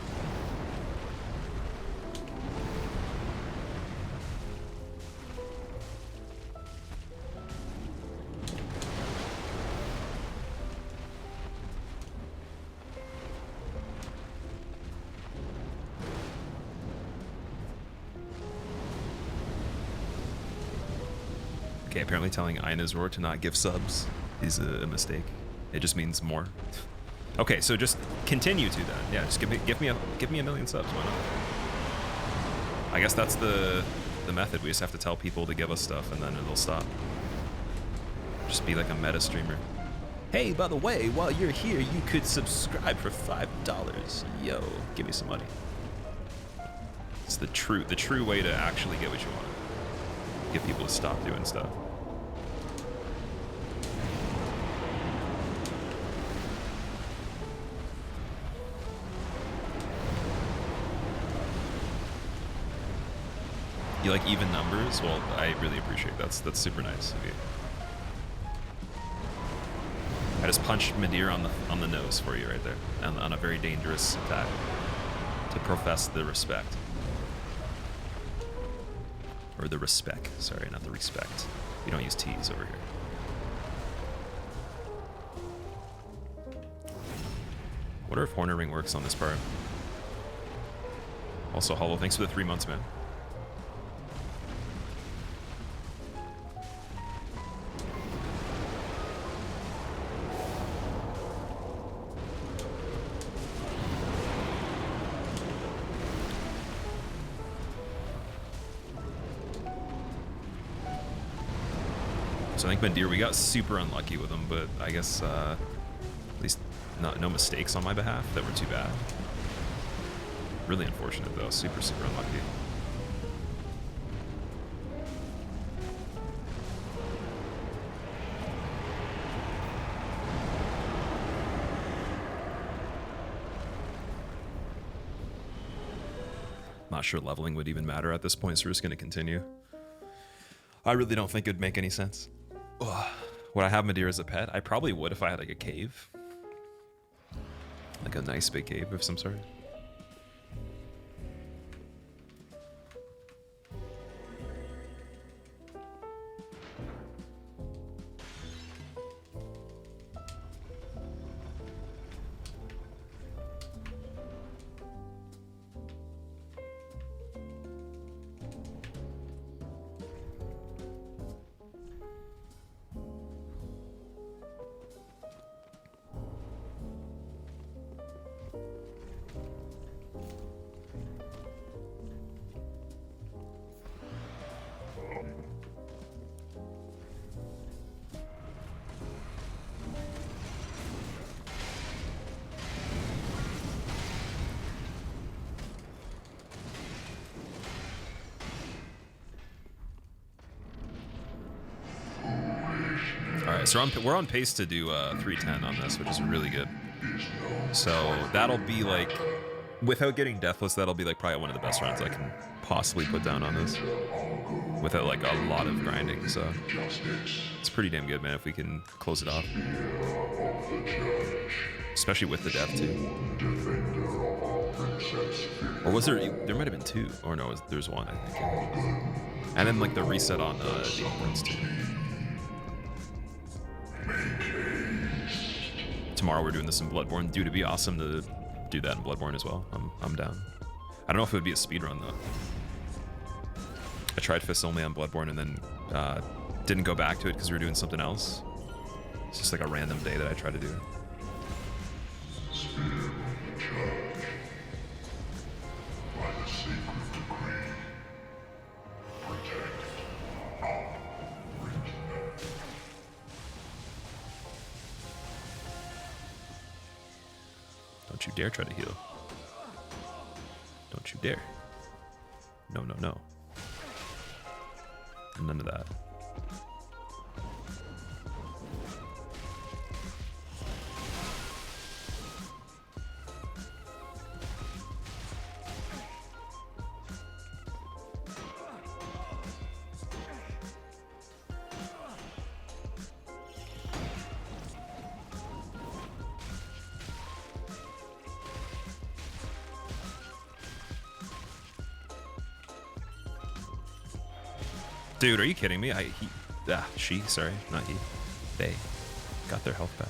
Okay, apparently telling Ina's Roar to not give subs is a mistake. It just means more. Okay, so just continue to that. Yeah, just give me a million subs. Why not? I guess that's the method. We just have to tell people to give us stuff, and then it'll stop. Just be like a meta streamer. Hey, by the way, while you're here, you could subscribe for $5. Yo, give me some money. It's the true way to actually get what you want. Get people to stop doing stuff. You like even numbers? Well, I really appreciate that. That's super nice of you. I just punched Madeira on the nose for you right there, on a very dangerous attack to profess the respect. Or the respect. Sorry, not the respect. We don't use T's over here. Wonder if Horner Ring works on this part. Also, Hollow, thanks for the 3 months, man. So I think Madeira, we got super unlucky with him, but I guess at least no mistakes on my behalf that were too bad. Really unfortunate though, super unlucky. Not sure leveling would even matter at this point, so we're just going to continue. I really don't think it would make any sense. Ugh. Would I have Madeira as a pet? I probably would if I had like a cave. Like a nice big cave of some sort. Alright, so we're on pace to do 310 on this, which is really good. So that'll be like, without getting deathless, that'll be like probably one of the best runs I can possibly put down on this. Without like a lot of grinding, so it's pretty damn good, man, if we can close it off. Especially with the death too. Or was there might have been 2, or no, there's 1, I think. And then like the reset on Demon Prince too. Tomorrow we're doing this in Bloodborne. Dude, it'd be awesome to do that in Bloodborne as well. I'm down. I don't know if it would be a speedrun though. I tried Fist only on Bloodborne and then didn't go back to it because we were doing something else. It's just like a random day that I try to do. Don't you dare try to heal. Don't you dare. No, no, no. None of that. Dude, are you kidding me? She, sorry, not he. They got their health back.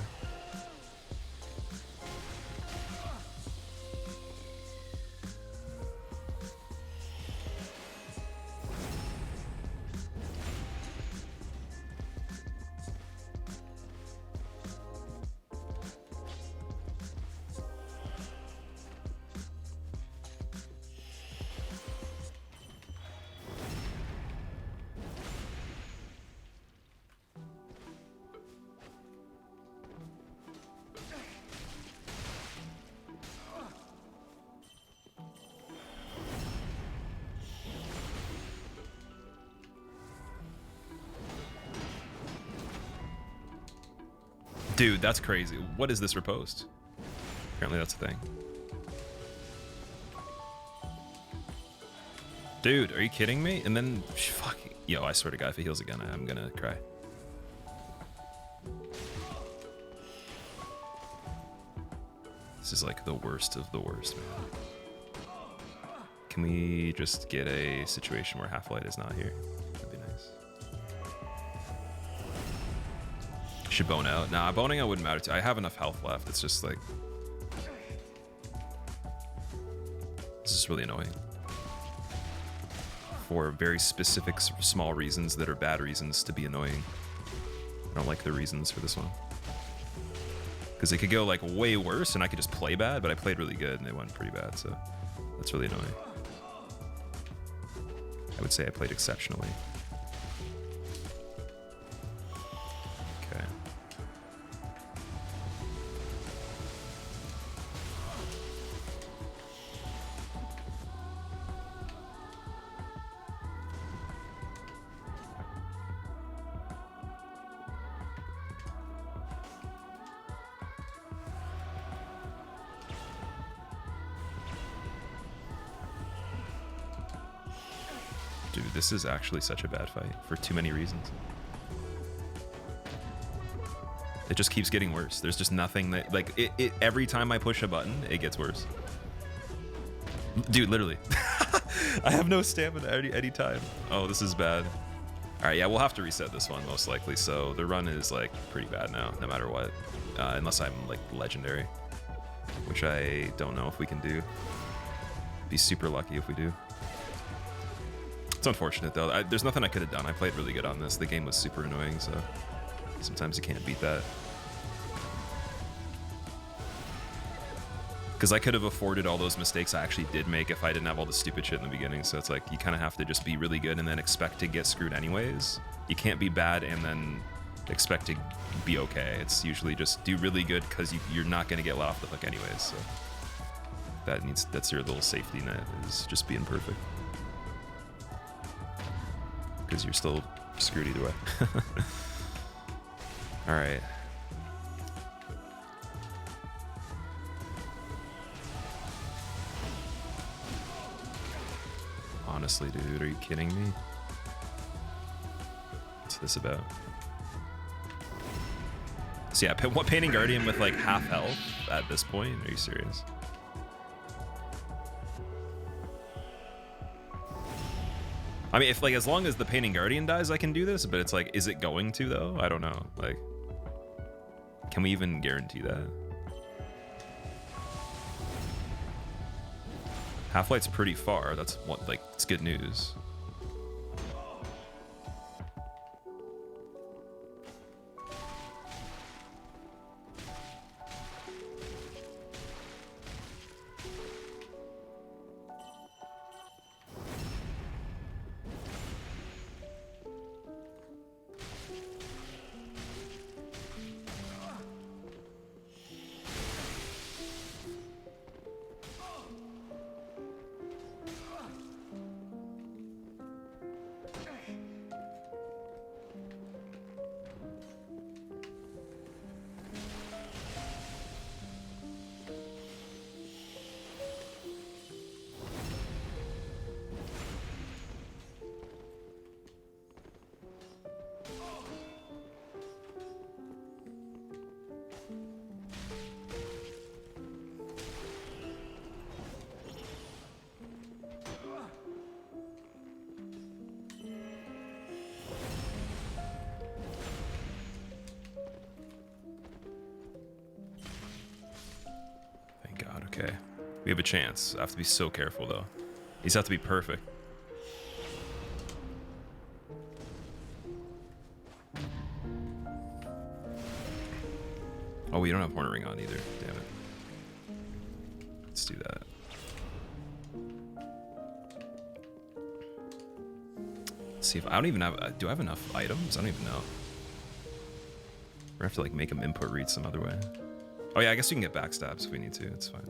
Dude, that's crazy. What is this riposte? Apparently that's a thing. Dude, are you kidding me? And then, fuck, yo, I swear to God, if he heals again, I'm gonna cry. This is like the worst of the worst, man. Can we just get a situation where Half-Light is not here? That'd be nice. Should bone out. Nah, boning out wouldn't matter too. I have enough health left. It's just like... This is really annoying. For very specific, small reasons that are bad reasons to be annoying. I don't like the reasons for this one. Because it could go like way worse and I could just play bad, but I played really good and it went pretty bad, so that's really annoying. I would say I played exceptionally. Okay. Dude, this is actually such a bad fight for too many reasons. It just keeps getting worse. There's just nothing that, like, every time I push a button, it gets worse. Dude, literally. I have no stamina any time. Oh, this is bad. All right, yeah, we'll have to reset this one most likely. So the run is like pretty bad now, no matter what, unless I'm like legendary, which I don't know if we can do. Be super lucky if we do. It's unfortunate though. There's nothing I could have done. I played really good on this. The game was super annoying, so sometimes you can't beat that. Because I could have afforded all those mistakes I actually did make if I didn't have all the stupid shit in the beginning. So it's like you kind of have to just be really good and then expect to get screwed anyways. You can't be bad and then expect to be okay. It's usually just do really good because you're not going to get let off the hook anyways. So that's your little safety net, is just being perfect. Because you're still screwed either way. All right. Honestly, dude, are you kidding me? What's this about? So yeah, what, Painting Guardian with like half health at this point? Are you serious? I mean, if like, as long as the Painting Guardian dies, I can do this, but it's like, is it going to though? I don't know. Like, can we even guarantee that? Half-Light's pretty far. That's what, like, it's good news. Okay. We have a chance. I have to be so careful, though. These have to be perfect. Oh, we don't have Horner Ring on either. Damn it. Let's do that. Let's see if... I don't even have... do I have enough items? I don't even know. We're gonna have to, like, make him input read some other way. Oh, yeah, I guess we can get backstabs if we need to. It's fine.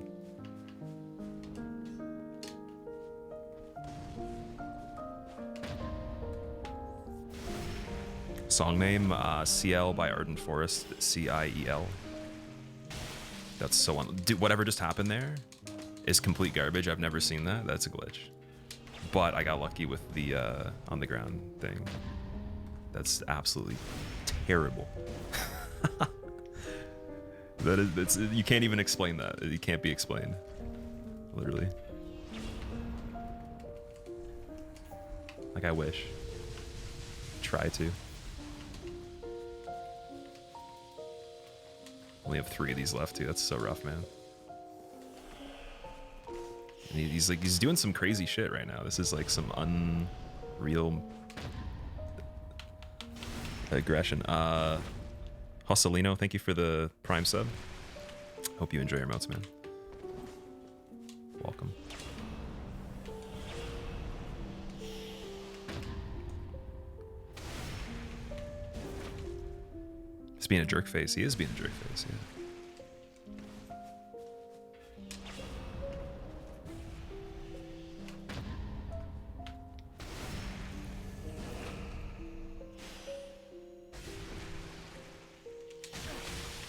Song name, CL by Ardent Forest, CIEL. That's so dude, whatever just happened there is complete garbage. I've never seen that. That's a glitch. But I got lucky with the on the ground thing. That's absolutely terrible. That's you can't even explain that. It can't be explained. Literally. Like I wish. Try to. Only have 3 of these left too. That's so rough, man. And he's doing some crazy shit right now. This is like some unreal aggression. Hosselino, thank you for the Prime sub. Hope you enjoy your mounts, man. Welcome. He's being a jerk face. He is being a jerk face, yeah.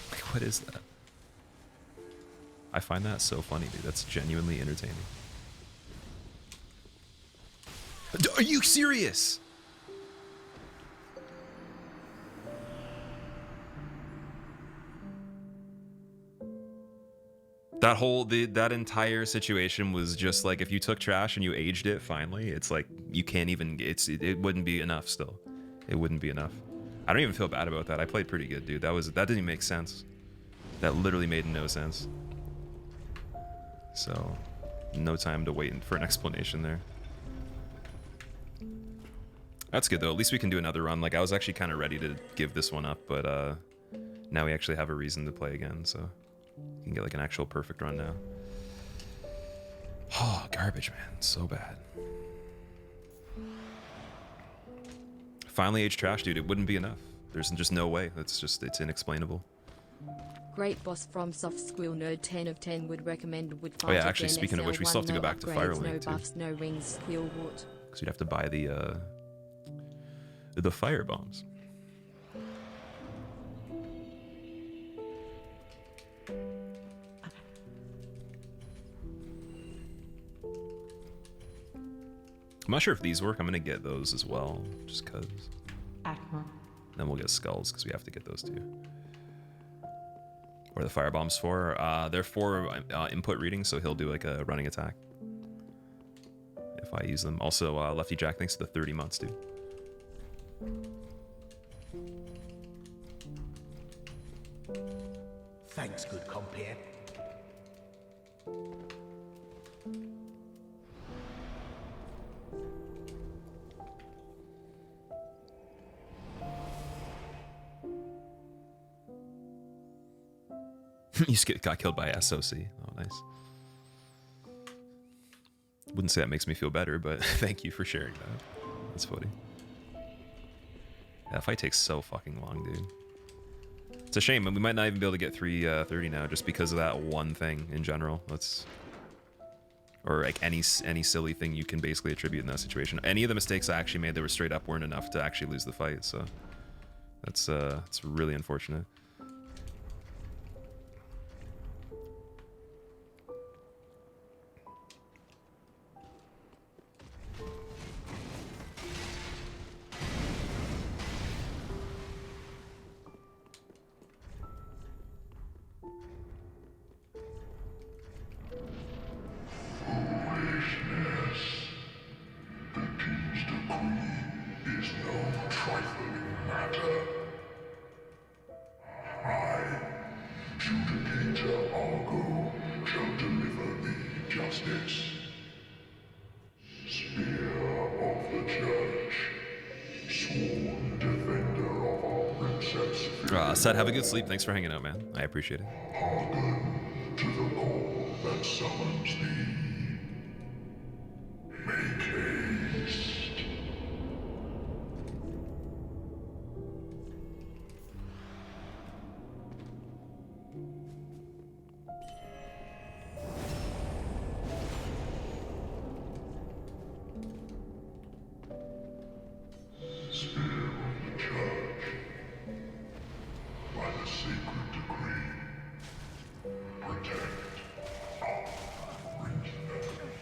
Like, what is that? I find that so funny, dude. That's genuinely entertaining. Are you serious? That entire situation was just like if you took trash and you aged it finally, it's like you can't even it wouldn't be enough still. It wouldn't be enough. I don't even feel bad about that. I played pretty good, dude. That didn't even make sense. That literally made no sense. So, no time to wait for an explanation there. That's good though. At least we can do another run. Like I was actually kind of ready to give this one up, but now we actually have a reason to play again, so you can get like an actual perfect run now. Oh, garbage, man. So bad. Finally aged trash, dude. It wouldn't be enough. There's just no way. It's inexplainable. Great boss from Soft Squill Nerd 10 of 10 would recommend would fight. Oh yeah, actually speaking of which, we still have to go back to Firelink no too. buffs, no rings, Squill Wart. Because you'd have to buy the fire bombs. I'm not sure if these work. I'm gonna get those as well, just cause. Admiral. Then we'll get skulls because we have to get those too. What are the fire bombs for? They're for input readings, so he'll do like a running attack if I use them. Also, Lefty Jack, thanks to the 30 months, dude. Thanks, good compare. You just got killed by SOC. Oh, nice. Wouldn't say that makes me feel better, but thank you for sharing that. That's funny. That fight takes so fucking long, dude. It's a shame. We might not even be able to get 330 now just because of that one thing in general. Or like any silly thing you can basically attribute in that situation. Any of the mistakes I actually made that were straight up weren't enough to actually lose the fight, so that's it's really unfortunate. Shall deliver Seth, have a good sleep. Thanks for hanging out, man. I appreciate it. Hearken to the call that summons thee. Make haste. Spear of the Church. By the sacred decree. Protect, not resist.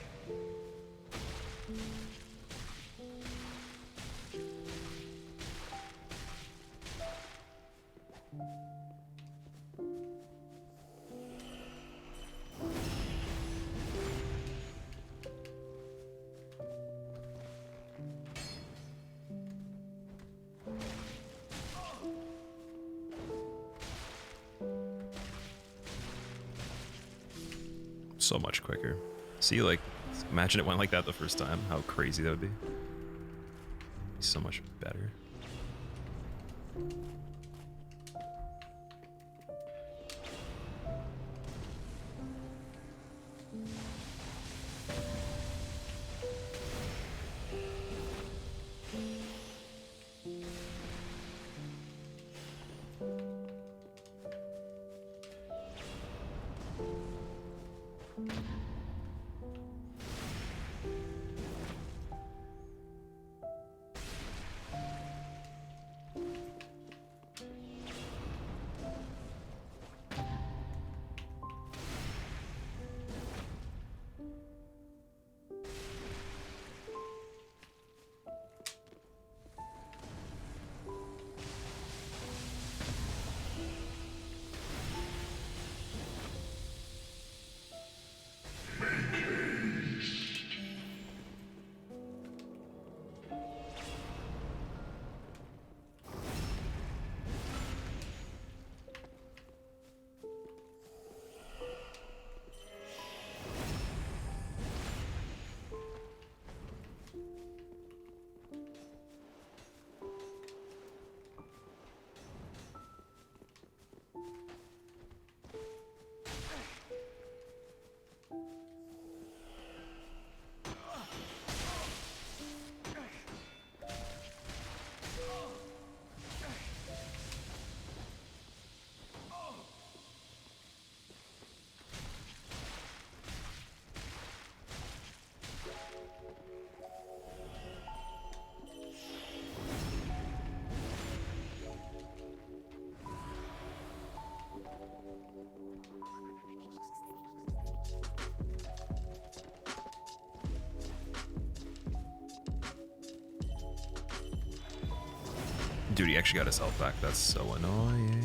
So much quicker. See, like, imagine it went like that the first time. How crazy that would be. So much better. Dude, he actually got his health back. That's so annoying.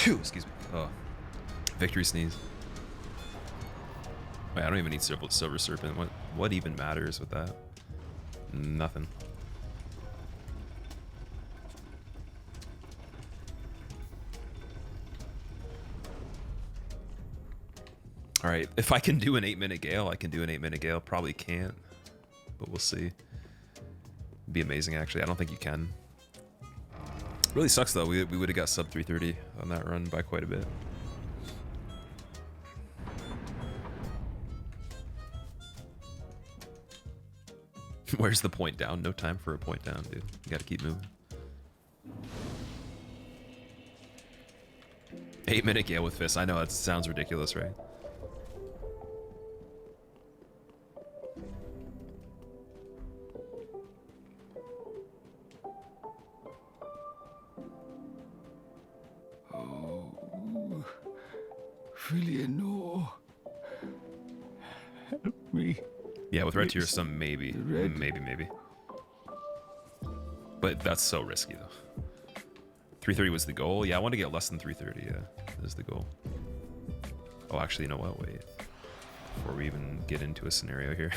Excuse me. Oh, victory sneeze. Wait, I don't even need silver serpent. What even matters with that? Nothing. All right, if I can do an 8-minute gale, I can do an 8-minute gale. Probably can't, but we'll see. It'd be amazing, actually. I don't think you can. Really sucks, though. We would have got sub 330 on that run by quite a bit. Where's the point down? No time for a point down, dude. You gotta keep moving. 8-minute gale with fists. I know, it sounds ridiculous, right? Eleanor, help me. Yeah, with red tier, some maybe. Maybe. But that's so risky, though. 330 was the goal. Yeah, I want to get less than 330. Yeah, is the goal. Oh, actually, you know what? Wait. Before we even get into a scenario here,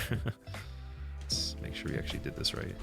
let's make sure we actually did this right.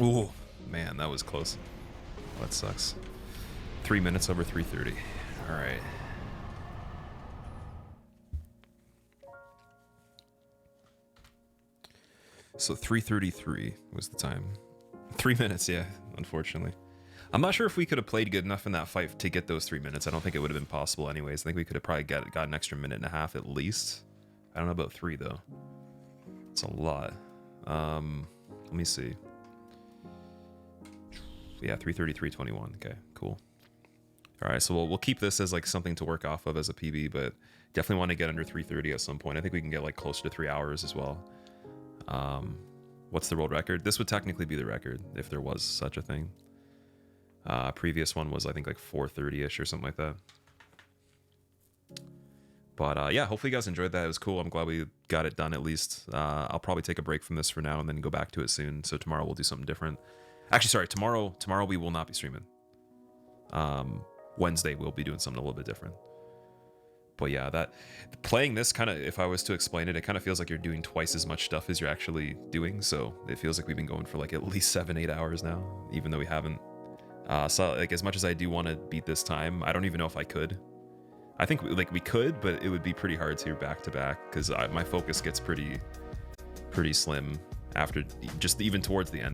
Ooh, man, that was close. That sucks. 3 minutes over 3:30. All right. So 3:33 was the time. 3 minutes, yeah, unfortunately. I'm not sure if we could have played good enough in that fight to get those 3 minutes. I don't think it would have been possible anyways. I think we could have probably got an extra minute and a half at least. I don't know about 3 though. It's a lot. Let me see. Yeah, 3:33:21. Okay, cool. All right, so we'll keep this as like something to work off of as a PB, but definitely want to get under 3:30 at some point. I think we can get like closer to 3 hours as well. What's the world record? This would technically be the record if there was such a thing. Previous one was I think like 4:30ish or something like that. But yeah, hopefully you guys enjoyed that. It was cool. I'm glad we got it done at least. I'll probably take a break from this for now and then go back to it soon. So tomorrow we'll do something different. Actually, sorry, tomorrow we will not be streaming. Wednesday we'll be doing something a little bit different. But yeah, that playing this kind of, if I was to explain it, it kind of feels like you're doing twice as much stuff as you're actually doing. So it feels like we've been going for like at least 7-8 hours now, even though we haven't. So like as much as I do want to beat this time, I don't even know if I could. I think like we could, but it would be pretty hard to back to back because my focus gets pretty slim after just even towards the end.